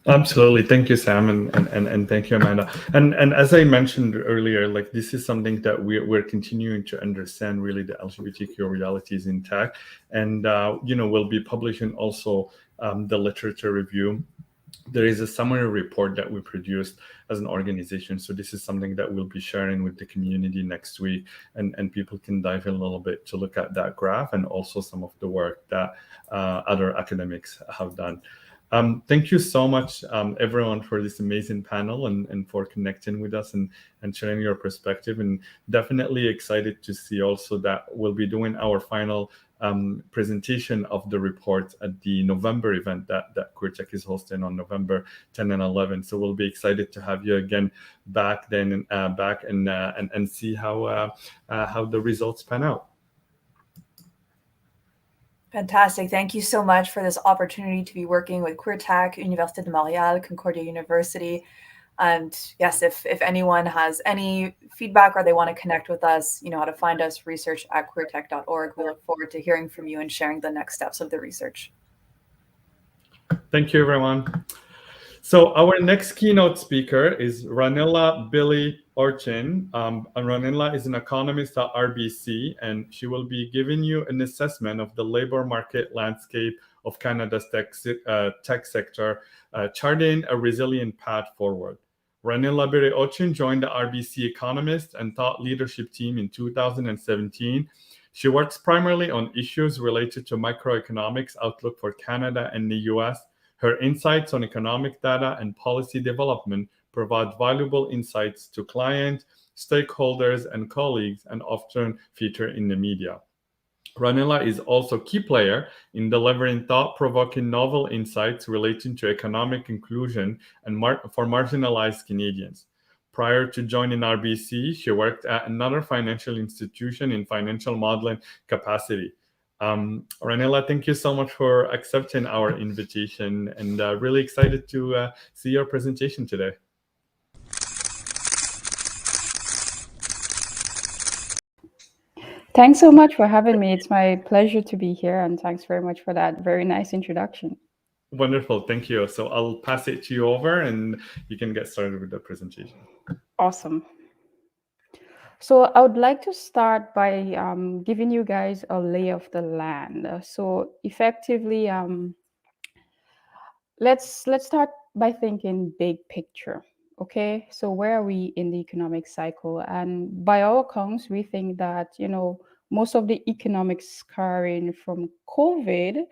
Absolutely. Thank you, Sam, and thank you, Amanda. And as I mentioned earlier, like, this is something that we're continuing to understand, really, the LGBTQ realities in tech. And, we'll be publishing also the literature review. There is a summary report that we produced as an organization. So this is something that we'll be sharing with the community next week, and people can dive in a little bit to look at that graph and also some of the work that other academics have done. Thank you so much, everyone, for this amazing panel and for connecting with us and sharing your perspective. And definitely excited to see also that we'll be doing our final presentation of the report at the November event that QueerTech is hosting on November 10 and 11. So we'll be excited to have you again back then, and see how the results pan out. Fantastic. Thank you so much for this opportunity to be working with QueerTech, Université de Montréal, Concordia University. And yes, if anyone has any feedback or they want to connect with us, you know how to find us, research@queertech.org. We look forward to hearing from you and sharing the next steps of the research. Thank you, everyone. So our next keynote speaker is Ranilla Billy Orchin. And Ranilla is an economist at RBC, and she will be giving you an assessment of the labor market landscape of Canada's tech sector, charting a resilient path forward. Ranilla Billy Orchin joined the RBC Economist and Thought Leadership team in 2017. She works primarily on issues related to macroeconomics outlook for Canada and the US. Her insights on economic data and policy development provide valuable insights to clients, stakeholders, and colleagues, and often feature in the media. Ranilla is also a key player in delivering thought-provoking novel insights relating to economic inclusion and for marginalized Canadians. Prior to joining RBC, she worked at another financial institution in financial modeling capacity. Ranilla, thank you so much for accepting our invitation, and really excited to see your presentation today. Thanks so much for having me. It's my pleasure to be here, and thanks very much for that very nice introduction. Wonderful, thank you. So I'll pass it to you over and you can get started with the presentation. Awesome. So I would like to start by giving you guys a lay of the land. So effectively, let's start by thinking big picture. Okay, so where are we in the economic cycle? And by our accounts, we think that most of the economic scarring from COVID,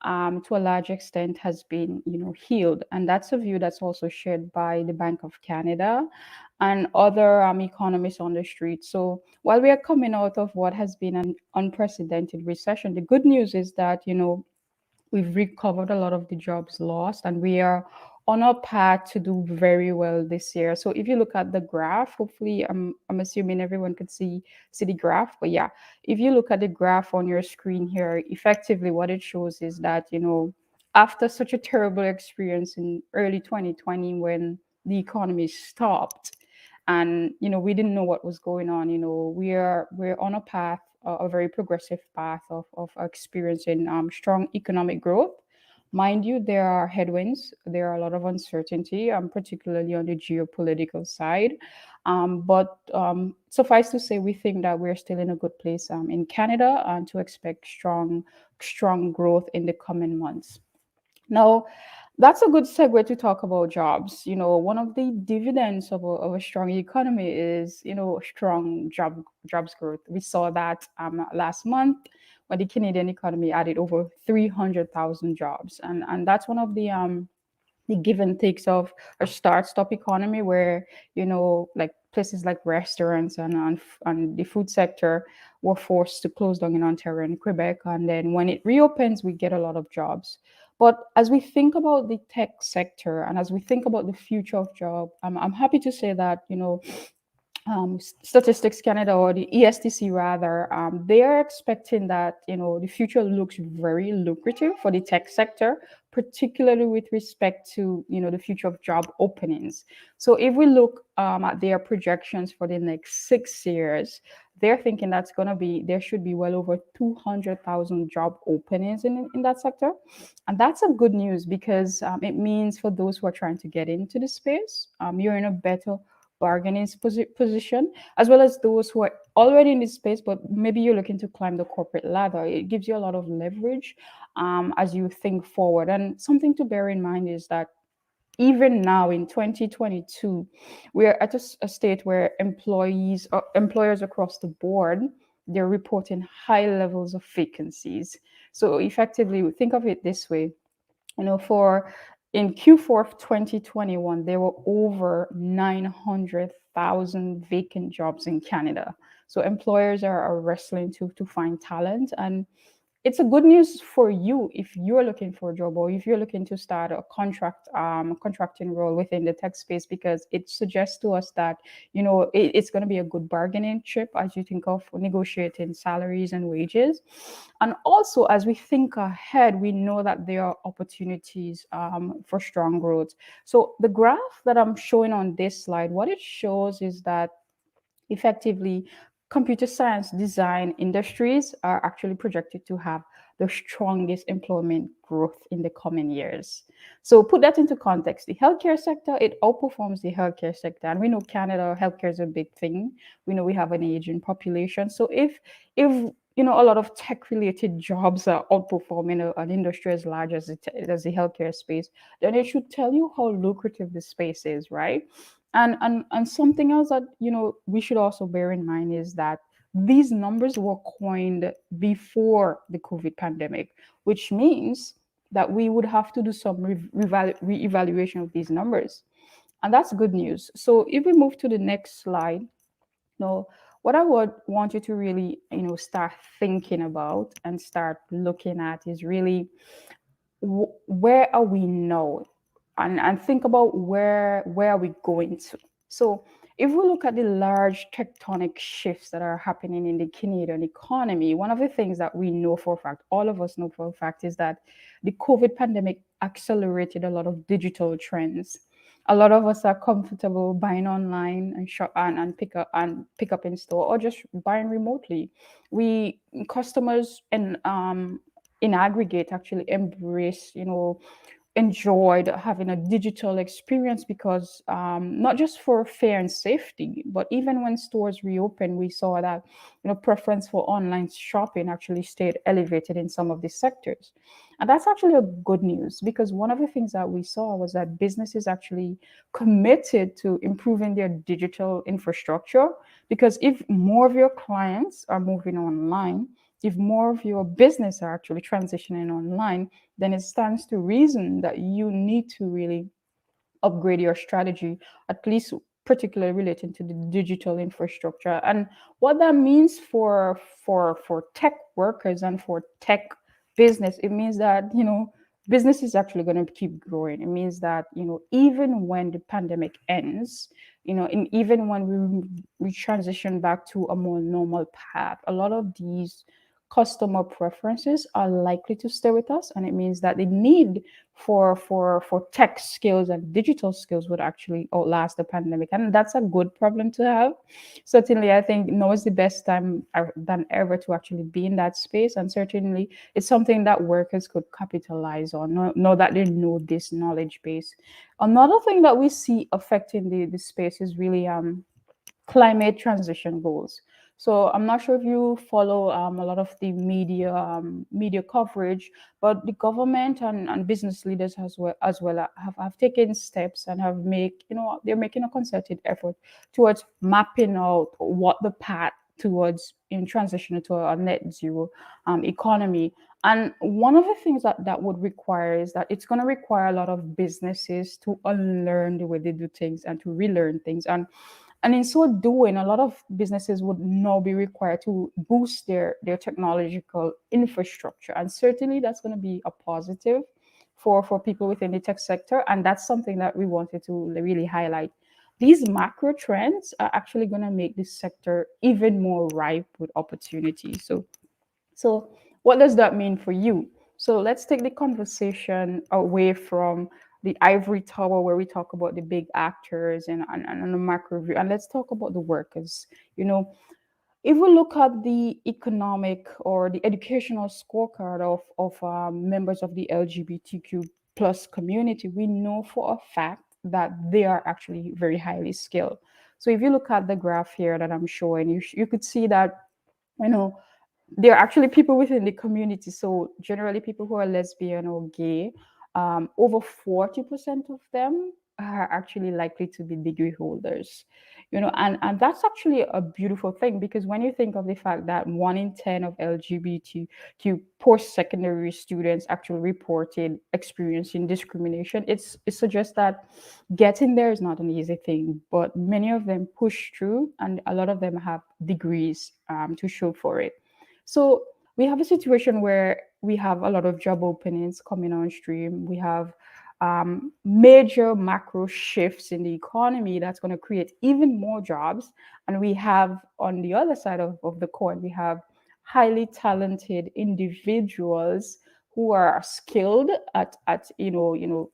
to a large extent, has been healed, and that's a view that's also shared by the Bank of Canada and other economists on the street. So while we are coming out of what has been an unprecedented recession, the good news is that we've recovered a lot of the jobs lost, and we are on a path to do very well this year. So if you look at the graph, hopefully I'm assuming everyone could see the graph, but yeah, if you look at the graph on your screen here, effectively what it shows is that after such a terrible experience in early 2020 when the economy stopped and we didn't know what was going on, we're on a path, a very progressive path of experiencing strong economic growth. Mind you, there are headwinds, there are a lot of uncertainty, particularly on the geopolitical side. But suffice to say, we think that we're still in a good place in Canada and to expect strong growth in the coming months. Now, that's a good segue to talk about jobs. One of the dividends of a strong economy is, strong jobs growth. We saw that last month when the Canadian economy added over 300,000 jobs, and that's one of the give and takes of a start-stop economy where like places like restaurants and the food sector were forced to close down in Ontario and Quebec, and then when it reopens we get a lot of jobs. But as we think about the tech sector and as we think about the future of job, I'm happy to say that Statistics Canada, or the ESTC rather, they are expecting that the future looks very lucrative for the tech sector, particularly with respect to the future of job openings. So if we look at their projections for the next 6 years, they're thinking there should be well over 200,000 job openings in that sector, and that's a good news because it means for those who are trying to get into the space, you're in a better bargaining position, as well as those who are already in this space, but maybe you're looking to climb the corporate ladder. It gives you a lot of leverage as you think forward. And something to bear in mind is that even now in 2022, we are at a state where employers across the board, they're reporting high levels of vacancies. So effectively, think of it this way. In Q4 of 2021, there were over 900,000 vacant jobs in Canada. So employers are wrestling to find talent, and it's a good news for you if you're looking for a job or if you're looking to start a contracting role within the tech space, because it suggests to us that it's going to be a good bargaining chip as you think of negotiating salaries and wages. And also, as we think ahead, we know that there are opportunities for strong growth. So the graph that I'm showing on this slide, what it shows is that effectively computer science design industries are actually projected to have the strongest employment growth in the coming years. So put that into context. The healthcare sector, it outperforms the healthcare sector. And we know Canada, healthcare is a big thing. We know we have an aging population. So if a lot of tech-related jobs are outperforming an industry as large as the healthcare space, then it should tell you how lucrative the space is, right? And something else that we should also bear in mind is that these numbers were coined before the COVID pandemic, which means that we would have to do some reevaluation of these numbers, and that's good news. So if we move to the next slide, what I would want you to really start thinking about and start looking at is really where are we now, and think about where are we going to. So if we look at the large tectonic shifts that are happening in the Canadian economy, one of the things that we know for a fact, all of us know for a fact, is that the COVID pandemic accelerated a lot of digital trends. A lot of us are comfortable buying online and shop and pick up in store, or just buying remotely. Customers in aggregate actually embrace enjoyed having a digital experience because not just for fair and safety, but even when stores reopened, we saw that preference for online shopping actually stayed elevated in some of these sectors. And that's actually a good news, because one of the things that we saw was that businesses actually committed to improving their digital infrastructure, because if more of your clients are moving online, if more of your business are actually transitioning online, then it stands to reason that you need to really upgrade your strategy, at least particularly relating to the digital infrastructure. And what that means for tech workers and for tech business, it means that business is actually going to keep growing. It means that even when the pandemic ends, and even when we transition back to a more normal path, a lot of these customer preferences are likely to stay with us, and it means that the need for tech skills and digital skills would actually outlast the pandemic, and that's a good problem to have. Certainly, I think now is the best time than ever to actually be in that space, and certainly it's something that workers could capitalize on. Know that they know this knowledge base. Another thing that we see affecting the space is really climate transition goals. So I'm not sure if you follow a lot of the media coverage, but the government and business leaders as well have taken steps and they're making a concerted effort towards mapping out what the path towards in transition to a net zero economy. And one of the things that would require is that it's going to require a lot of businesses to unlearn the way they do things and to relearn things. And in so doing, a lot of businesses would now be required to boost their technological infrastructure. And certainly that's going to be a positive for people within the tech sector. And that's something that we wanted to really highlight. These macro trends are actually going to make this sector even more ripe with opportunities. So what does that mean for you? So let's take the conversation away from the ivory tower where we talk about the big actors and the macro view, and let's talk about the workers. If we look at the economic or the educational scorecard of members of the LGBTQ plus community, we know for a fact that they are actually very highly skilled. So if you look at the graph here that I'm showing, you could see that there are actually people within the community. So generally people who are lesbian or gay, over 40% of them are actually likely to be degree holders, and that's actually a beautiful thing, because when you think of the fact that 1 in 10 of LGBTQ post-secondary students actually reported experiencing discrimination, it suggests that getting there is not an easy thing, but many of them push through, and a lot of them have degrees to show for it. So we have a situation where we have a lot of job openings coming on stream. We have major macro shifts in the economy that's going to create even more jobs. And we have, on the other side of the coin, we have highly talented individuals who are skilled at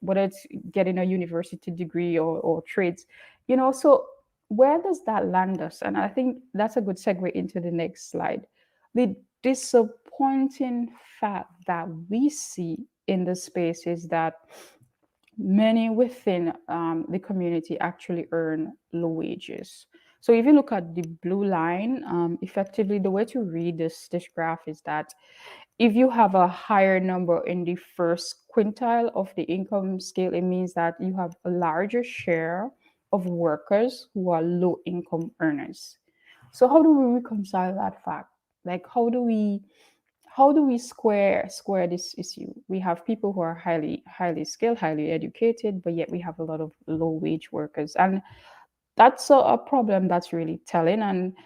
whether it's getting a university degree or trades. So where does that land us? And I think that's a good segue into the next slide. The disappointing fact that we see in the space is that many within the community actually earn low wages. So if you look at the blue line, effectively the way to read this graph is that if you have a higher number in the first quintile of the income scale, it means that you have a larger share of workers who are low income earners. So how do we reconcile that fact? Like, how do we square this issue? We have people who are highly skilled, highly educated, but yet we have a lot of low wage workers, and that's a problem that's really telling. And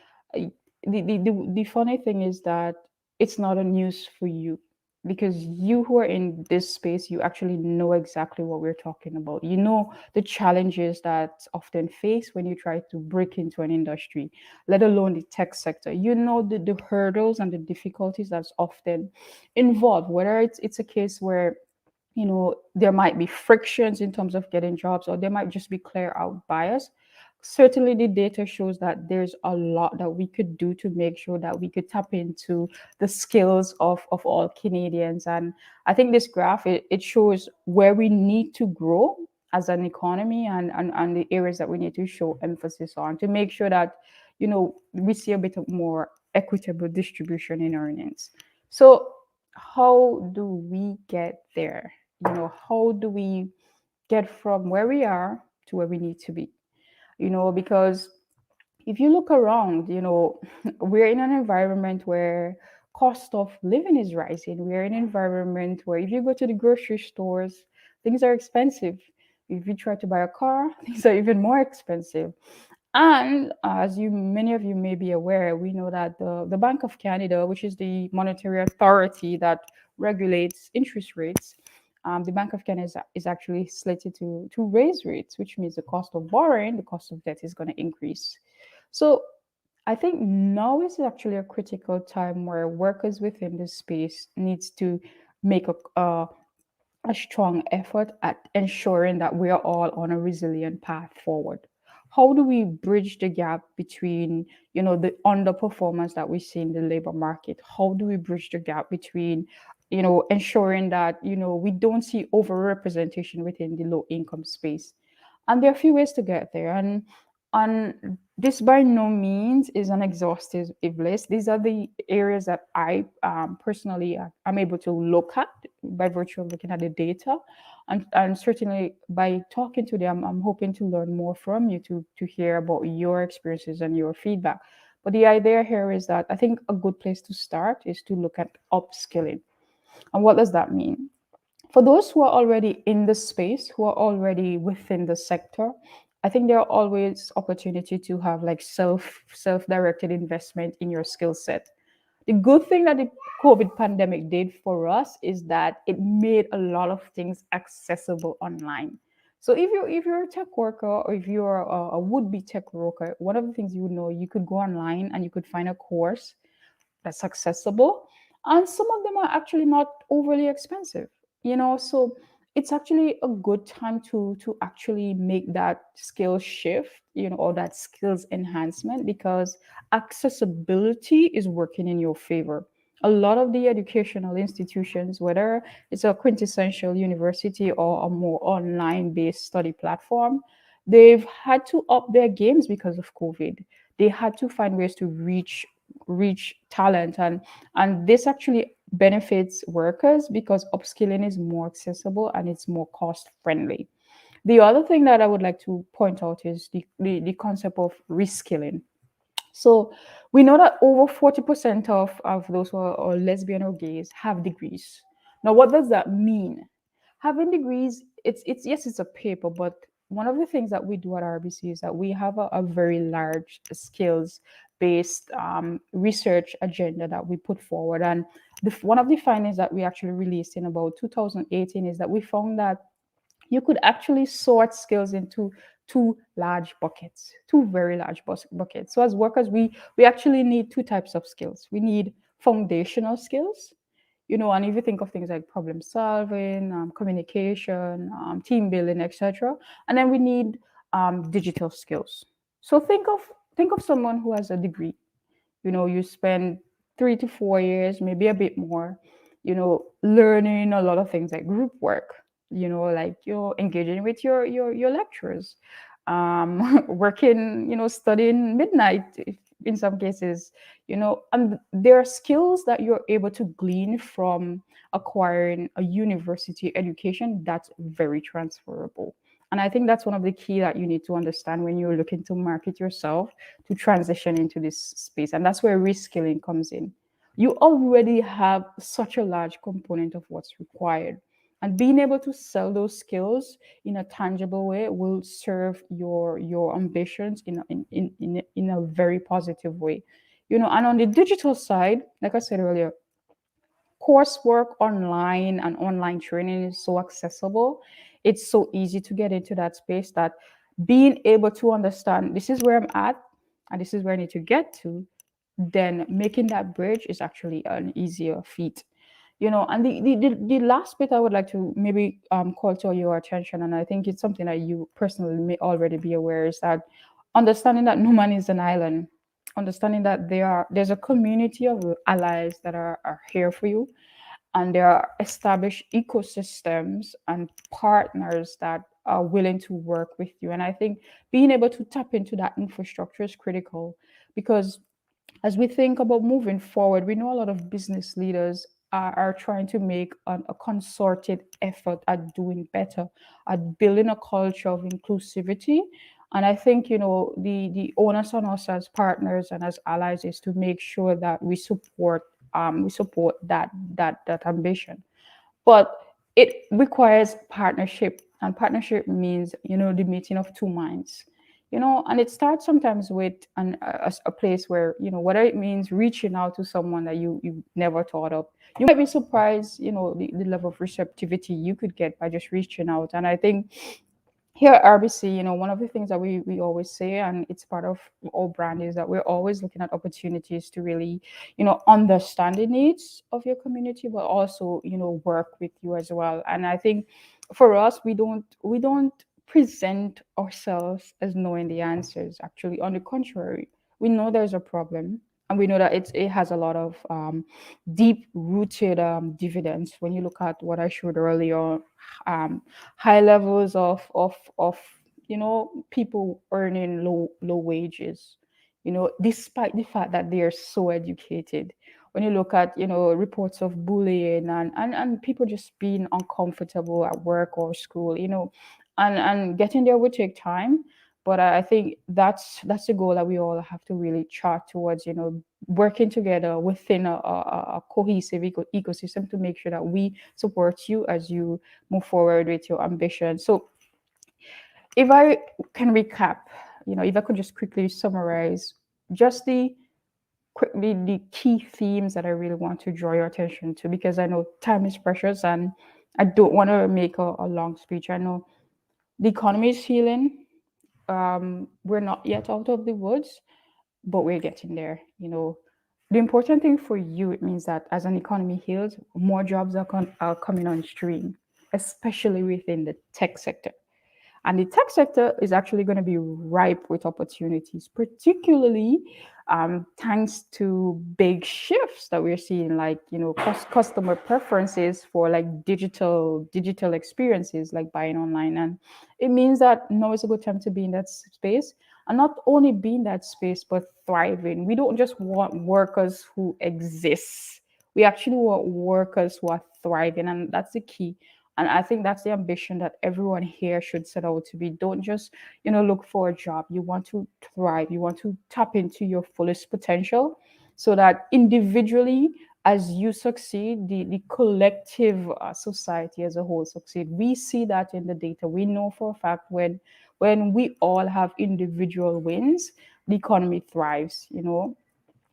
the funny thing is that it's not a news for you, because you who are in this space, you actually know exactly what we're talking about. You know the challenges that often face when you try to break into an industry, let alone the tech sector. You know the hurdles and the difficulties that's often involved, whether it's a case where there might be frictions in terms of getting jobs, or there might just be clear out bias. Certainly the data shows that there's a lot that we could do to make sure that we could tap into the skills of all Canadians. And I think this graph, it shows where we need to grow as an economy, and the areas that we need to show emphasis on to make sure that we see a bit of more equitable distribution in earnings. So how do we get there? How do we get from where we are to where we need to be? Because if you look around, we're in an environment where cost of living is rising. We're in an environment where if you go to the grocery stores, things are expensive. If you try to buy a car, things are even more expensive. And as many of you may be aware, we know that the Bank of Canada, which is the monetary authority that regulates interest rates, the Bank of Canada is actually slated to raise rates, which means the cost of borrowing, the cost of debt is going to increase. So I think now is actually a critical time where workers within this space needs to make a strong effort at ensuring that we are all on a resilient path forward. How do we bridge the gap between, the underperformance that we see in the labor market? How do we bridge the gap between, ensuring that, we don't see overrepresentation within the low income space? And there are a few ways to get there. And this by no means is an exhaustive list. These are the areas that I personally am able to look at by virtue of looking at the data. And certainly by talking to them, I'm hoping to learn more from you to hear about your experiences and your feedback. But the idea here is that I think a good place to start is to look at upskilling. And what does that mean? For those who are already in the space, who are already within the sector, I think there are always opportunity to have like self-directed investment in your skill set. The good thing that the COVID pandemic did for us is that it made a lot of things accessible online. So if you're a tech worker, or if you're a would-be tech worker, one of the things you could go online and you could find a course that's accessible, and some of them are actually not overly expensive. So it's actually a good time to actually make that skill shift, or that skills enhancement, because accessibility is working in your favor. A lot of the educational institutions, whether it's a quintessential university or a more online based study platform, they've had to up their games because of COVID. They had to find ways to reach talent, and this actually benefits workers because upskilling is more accessible and it's more cost friendly. The other thing that I would like to point out is the concept of reskilling. So we know that over 40% of those who are lesbian or gays have degrees. Now, what does that mean? Having degrees, it's yes, it's a paper, but one of the things that we do at RBC is that we have a very large skills-based research agenda that we put forward. And one of the findings that we actually released in about 2018 is that we found that you could actually sort skills into two very large buckets. So as workers, we actually need two types of skills. We need foundational skills, and if you think of things like problem solving, communication, team building, etc., and then we need digital skills. So think of someone who has a degree. You spend 3 to 4 years, maybe a bit more, learning a lot of things like group work, like engaging with your lecturers, working, studying midnight in some cases, and there are skills that you're able to glean from acquiring a university education that's very transferable. And I think that's one of the key that you need to understand when you're looking to market yourself to transition into this space. And that's where reskilling comes in. You already have such a large component of what's required. And being able to sell those skills in a tangible way will serve your ambitions in a very positive way. And on the digital side, like I said earlier, coursework online and online training is so accessible. It's so easy to get into that space that being able to understand this is where I'm at and this is where I need to get to, then making that bridge is actually an easier feat. And the last bit I would like to maybe call to your attention, and I think it's something that you personally may already be aware, is that understanding that no man is an island, understanding that there's a community of allies that are here for you, and there are established ecosystems and partners that are willing to work with you. And I think being able to tap into that infrastructure is critical, because as we think about moving forward, we know a lot of business leaders are trying to make a concerted effort at doing better, at building a culture of inclusivity. And I think, the onus on us as partners and as allies is to make sure that we support that ambition. But it requires partnership, and partnership means, the meeting of two minds. And it starts sometimes with a place where, whether it means reaching out to someone that you never thought of. You might be surprised, the level of receptivity you could get by just reaching out. And I think here at RBC, one of the things that we always say, and it's part of our brand, is that we're always looking at opportunities to really, understand the needs of your community, but also, work with you as well. And I think for us, we don't present ourselves as knowing the answers. Actually, on the contrary, we know there's a problem, and we know that it has a lot of deep-rooted dividends. When you look at what I showed earlier, high levels of people earning low wages, despite the fact that they are so educated. When you look at reports of bullying and people just being uncomfortable at work or school, and getting there will take time. But I think that's the goal that we all have to really chart towards, working together within a cohesive ecosystem to make sure that we support you as you move forward with your ambition. So if I can recap, if I could just quickly summarize just the key themes that I really want to draw your attention to, because I know time is precious and I don't want to make a long speech. I know the economy is healing. We're not yet out of the woods, but we're getting there. The important thing for you, it means that as an economy heals, more jobs are coming on stream, especially within the tech sector. And the tech sector is actually going to be ripe with opportunities, particularly thanks to big shifts that we're seeing, like customer preferences for like digital experiences, like buying online. And it means that now is a good time to be in that space, and not only be in that space but thriving. We don't just want workers who exist. We actually want workers who are thriving, and that's the key. And I think that's the ambition that everyone here should set out to be. Don't just, look for a job. You want to thrive. You want to tap into your fullest potential, so that individually, as you succeed, the collective society as a whole succeed. We see that in the data. We know for a fact when we all have individual wins, the economy thrives,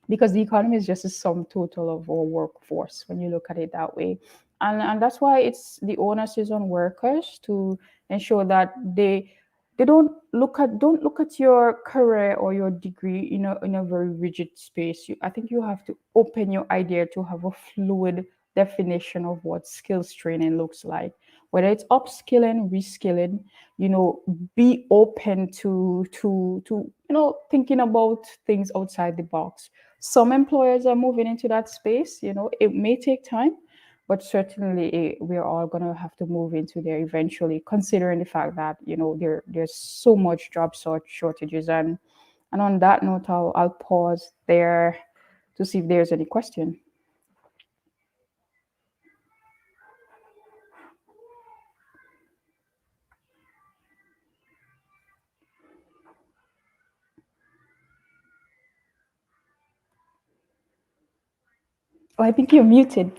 because the economy is just a sum total of our workforce when you look at it that way. And that's why it's the onus is on workers to ensure that they don't look at your career or your degree in a very rigid space. I think you have to open your idea to have a fluid definition of what skills training looks like, whether it's upskilling, reskilling. Be open to thinking about things outside the box. Some employers are moving into that space. It may take time, but certainly we're all going to have to move into there eventually, considering the fact that there's so much job shortages. And on that note, I'll pause there to see if there's any question. Oh, I think you're muted.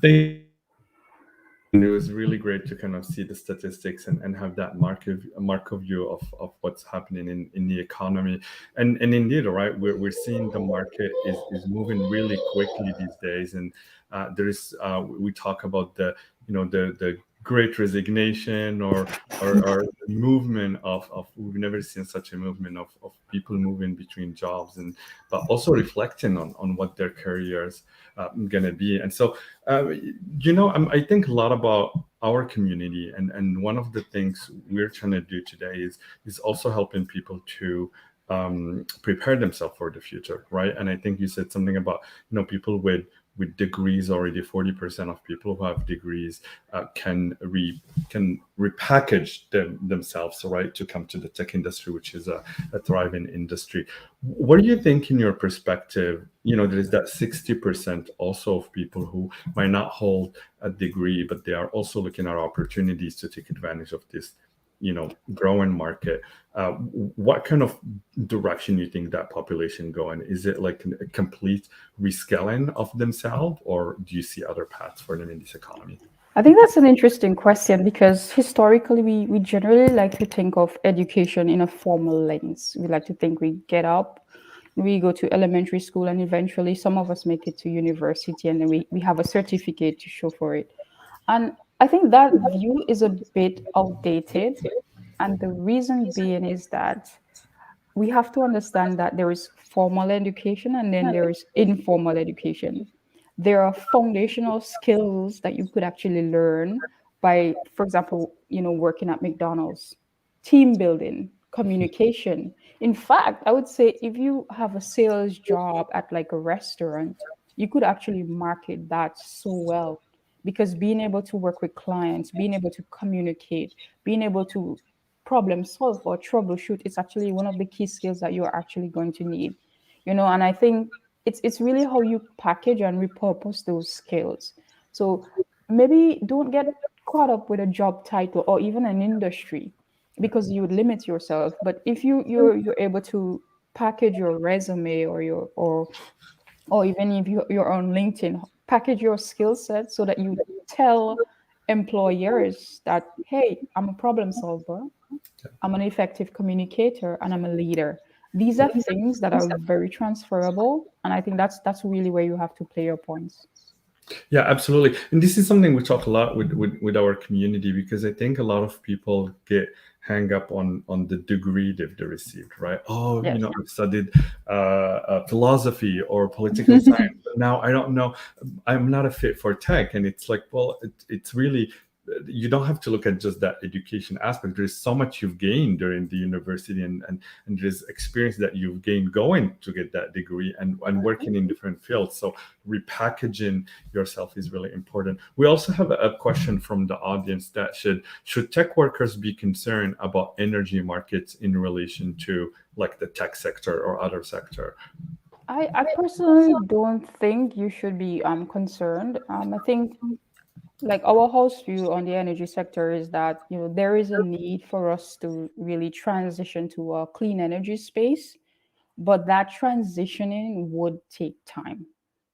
It was really great to kind of see the statistics and have that mark of view of what's happening in the economy. And indeed, right, we're seeing the market is moving really quickly these days. And we talk about the great resignation or movement of we've never seen such a movement of people moving between jobs, and but also reflecting on what their careers gonna be. And so I think a lot about our community, and one of the things we're trying to do today is also helping people to prepare themselves for the future, right? And I think you said something about people with degrees already. 40% of people who have degrees can repackage themselves, right, to come to the tech industry, which is a thriving industry. What do you think, in your perspective, there is that 60% also of people who might not hold a degree, but they are also looking at opportunities to take advantage of this growing market. What kind of direction you think that population going? Is it like a complete reskilling of themselves, or do you see other paths for them in this economy? I think that's an interesting question, because historically we generally like to think of education in a formal lens. We like to think we get up, we go to elementary school, and eventually some of us make it to university, and then we have a certificate to show for it. And I think that view is a bit outdated. And the reason being is that we have to understand that there is formal education and then there is informal education. There are foundational skills that you could actually learn by, for example, working at McDonald's, team building, communication. In fact, I would say if you have a sales job at like a restaurant, you could actually market that so well, because being able to work with clients, being able to communicate, being able to problem solve or troubleshoot is actually one of the key skills that you're actually going to need. And I think it's really how you package and repurpose those skills. So maybe don't get caught up with a job title or even an industry, because you would limit yourself. But if you're able to package your resume or even if you're on LinkedIn, package your skill set so that you tell employers that, hey, I'm a problem solver, I'm an effective communicator, and I'm a leader. These are things that are very transferable, and I think that's really where you have to play your points. Yeah, absolutely. And this is something we talk a lot with our community, because I think a lot of people get hang up on the degree they've received, right? Oh, Yes. I've studied philosophy or political science, but now I don't know, I'm not a fit for tech. And it's like, well, it's really, you don't have to look at just that education aspect. There's so much you've gained during the university, and there's experience that you've gained going to get that degree and working in different fields. So repackaging yourself is really important. We also have a question from the audience that should tech workers be concerned about energy markets in relation to like the tech sector or other sector? I personally don't think you should be concerned. I think like our house view on the energy sector is that there is a need for us to really transition to a clean energy space, but that transitioning would take time.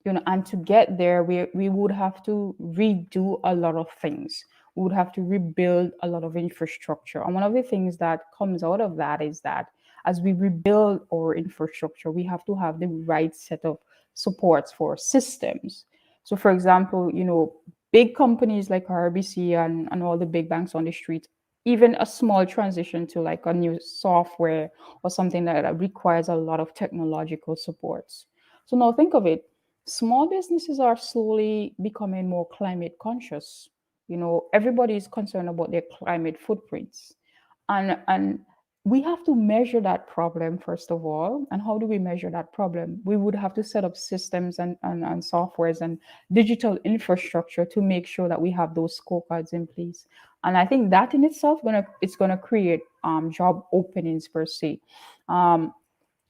And to get there, we would have to redo a lot of things. We would have to rebuild a lot of infrastructure. And one of the things that comes out of that is that as we rebuild our infrastructure, we have to have the right set of supports for systems. So for example, big companies like RBC and all the big banks on the street, even a small transition to like a new software or something that requires a lot of technological supports. So now think of it, small businesses are slowly becoming more climate conscious. Everybody is concerned about their climate footprints. And we have to measure that problem first of all. And how do we measure that problem? We would have to set up systems and softwares and digital infrastructure to make sure that we have those scorecards in place. And I think that in itself it's gonna create job openings per se.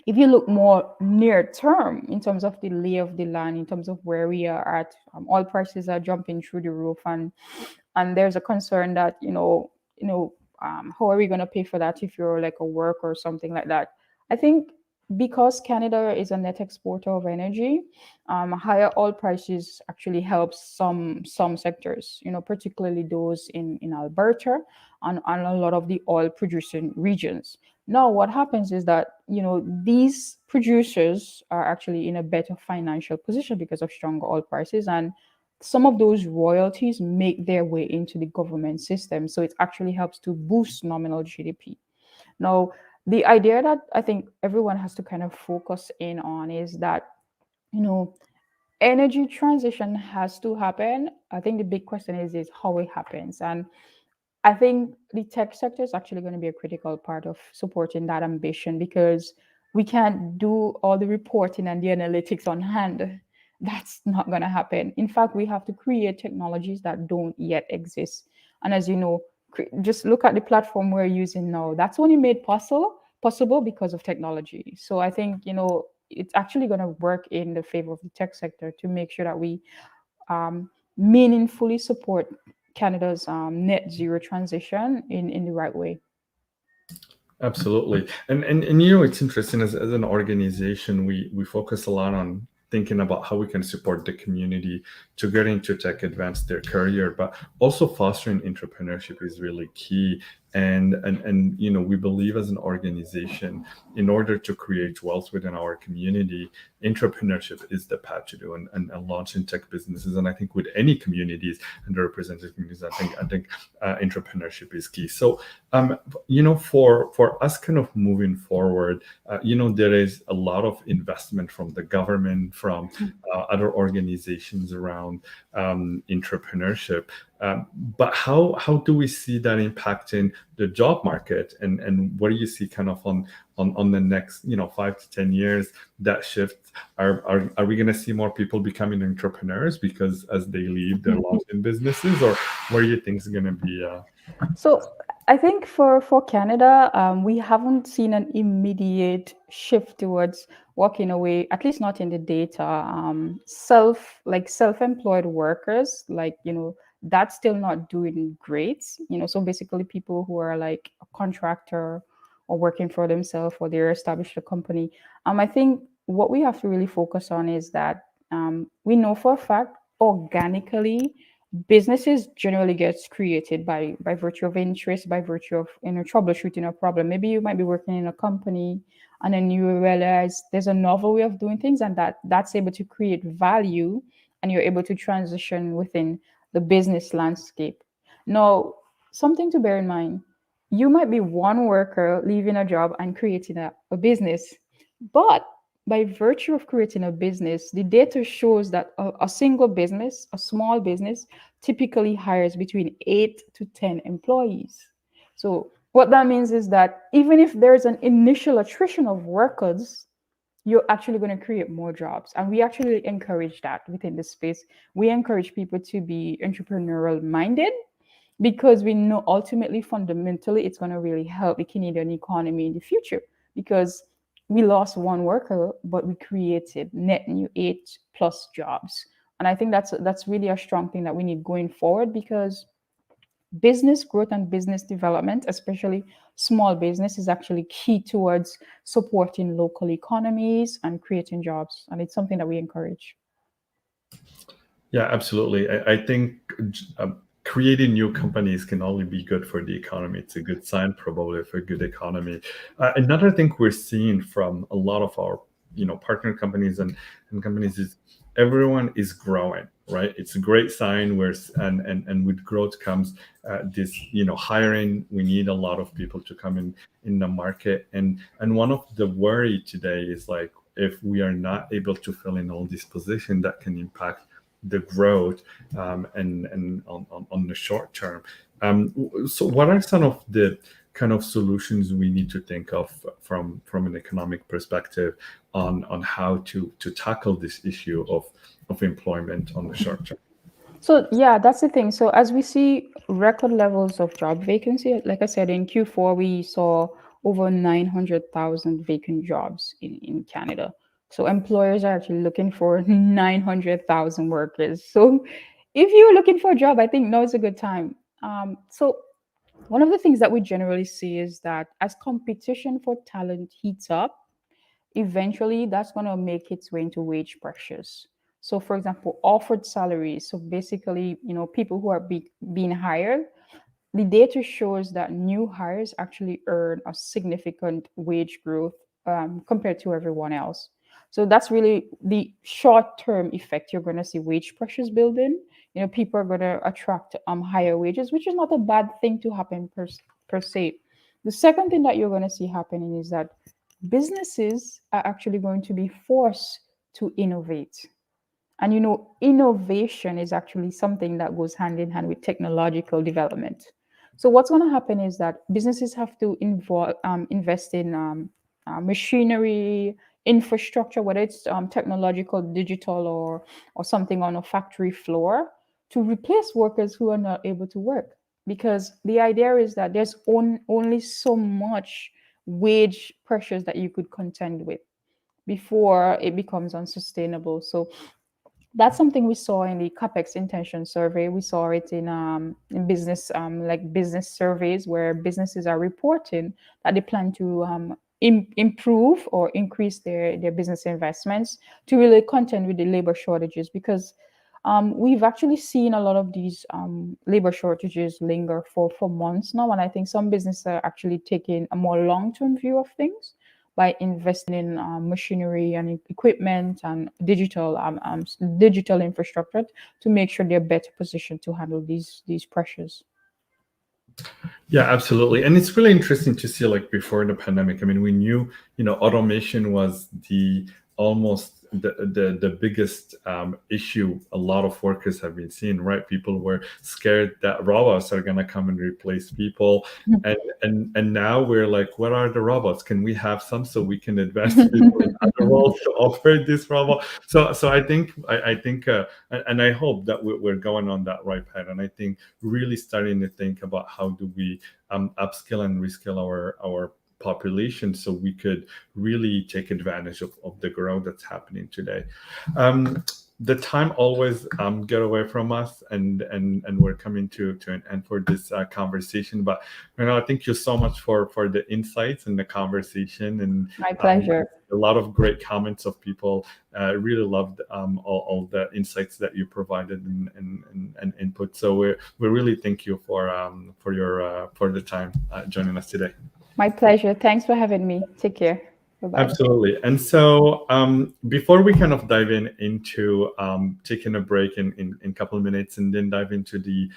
If you look more near term in terms of the lay of the land, in terms of where we are at, oil prices are jumping through the roof, and there's a concern that how are we going to pay for that if you're like a work or something like that? I think because Canada is a net exporter of energy, higher oil prices actually helps some sectors, particularly those in Alberta and a lot of the oil producing regions. Now, what happens is that, these producers are actually in a better financial position because of stronger oil prices, and some of those royalties make their way into the government system. So it actually helps to boost nominal GDP. Now, the idea that I think everyone has to kind of focus in on is that, you know, energy transition has to happen. I think the big question is how it happens. And I think the tech sector is actually going to be a critical part of supporting that ambition, because we can't do all the reporting and the analytics on hand. That's not going to happen. In fact, we have to create technologies that don't yet exist. And as you know, just look at the platform we're using now. That's only made possible because of technology. So I think, you know, it's actually going to work in the favor of the tech sector to make sure that we meaningfully support Canada's net zero transition in the right way. Absolutely. And you know, it's interesting, as an organization, we focus a lot on thinking about how we can support the community to get into tech, advance their career, but also fostering entrepreneurship is really key. And you know, we believe as an organization, in order to create wealth within our community, entrepreneurship is the path to do, and launching tech businesses. And I think with any communities, underrepresented communities, I think entrepreneurship is key. So you know, for us kind of moving forward, you know, there is a lot of investment from the government, from other organizations around entrepreneurship. But how do we see that impacting the job market, and what do you see kind of on the next, you know, 5 to 10 years, that shift? Are we going to see more people becoming entrepreneurs because as they leave, they're launching businesses, or where do you think is going to be? So I think for Canada, we haven't seen an immediate shift towards walking away, at least not in the data. Self-employed workers, like, you know, that's still not doing great. You know, so basically people who are like a contractor or working for themselves, or they're established a company. I think what we have to really focus on is that we know for a fact, organically, businesses generally gets created by virtue of interest, by virtue of, you know, troubleshooting a problem. Maybe you might be working in a company and then you realize there's a novel way of doing things, and that's able to create value, and you're able to transition within the business landscape. Now, something to bear in mind, you might be one worker leaving a job and creating a business, but by virtue of creating a business, the data shows that a single business, a small business, typically hires between 8 to 10 employees. So what that means is that even if there's an initial attrition of workers, you're actually going to create more jobs. And we actually encourage that within the space. We encourage people to be entrepreneurial minded, because we know ultimately, fundamentally, it's going to really help the Canadian economy in the future, because we lost one worker, but we created net new 8+ jobs. And I think that's really a strong thing that we need going forward, because business growth and business development, especially small business, is actually key towards supporting local economies and creating jobs. And it's something that we encourage. Yeah, absolutely. I think creating new companies can only be good for the economy. It's a good sign, probably, for a good economy. Another thing we're seeing from a lot of our, you know, partner companies and companies is everyone is growing, right? It's a great sign. And with growth comes this, you know, hiring. We need a lot of people to come in the market. And one of the worry today is, like, if we are not able to fill in all these positions, that can impact the growth and on the short term. So what are some of the kind of solutions we need to think of from an economic perspective on how to tackle this issue of employment on the short term? So yeah, that's the thing. So as we see record levels of job vacancy, like I said, in Q4, we saw over 900,000 vacant jobs in Canada. So employers are actually looking for 900,000 workers. So if you're looking for a job, I think now is a good time. So one of the things that we generally see is that as competition for talent heats up, eventually that's going to make its way into wage pressures. So for example, offered salaries. So basically, you know, people who are being hired, the data shows that new hires actually earn a significant wage growth compared to everyone else. So that's really the short-term effect. You're going to see wage pressures building. People are going to attract higher wages, which is not a bad thing to happen per se. The second thing that you're going to see happening is that businesses are actually going to be forced to innovate. And innovation is actually something that goes hand in hand with technological development. So what's going to happen is that businesses have to invest in machinery, infrastructure, whether it's technological, digital, or something on a factory floor, to replace workers who are not able to work. Because the idea is that there's only so much wage pressures that you could contend with before it becomes unsustainable. So that's something we saw in the CAPEX intention survey. We saw it in business, like business surveys, where businesses are reporting that they plan to improve or increase their business investments to really contend with the labor shortages, because we've actually seen a lot of these labor shortages linger for months now. And I think some businesses are actually taking a more long-term view of things by investing in machinery and equipment and digital infrastructure to make sure they're better positioned to handle these pressures. Yeah, absolutely. And it's really interesting to see, like, before the pandemic, I mean, we knew, automation was almost the biggest issue a lot of workers have been seeing, right? People were scared that robots are going to come and replace people. And now we're like, what are the robots? Can we have some so we can invest people in other roles to operate this robot? So I think and I hope that we're going on that right path. And I think really starting to think about how do we upskill and reskill our population so we could really take advantage of the growth that's happening today. The time always get away from us, and we're coming to an end for this conversation. But thank you so much for the insights and the conversation. And my pleasure. A lot of great comments of people really loved all the insights that you provided and input. So we really thank you for the time joining us today. My pleasure. Thanks for having me. Take care. Bye-bye. Absolutely. And so before we kind of dive into taking a break in a couple of minutes and then dive into the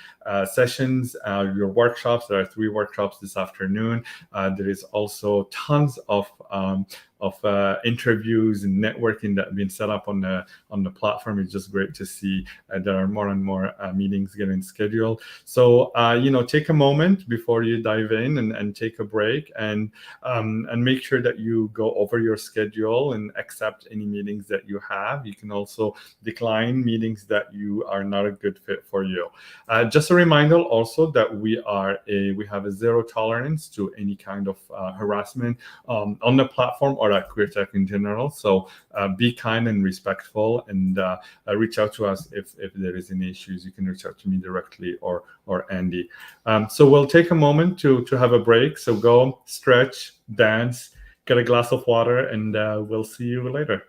sessions, your workshops, there are 3 workshops this afternoon. There is also tons of interviews and networking that have been set up on the platform. It's just great to see there are more and more meetings getting scheduled. So take a moment before you dive in and take a break and make sure that you go over your schedule and accept any meetings that you have. You can also decline meetings that you are not a good fit for you. Just a reminder also that we have a zero tolerance to any kind of harassment on the platform or at QueerTech in general. So be kind and respectful, and reach out to us if there is any issues. You can reach out to me directly or Andy. So we'll take a moment to have a break. So go stretch, dance, get a glass of water, and we'll see you later.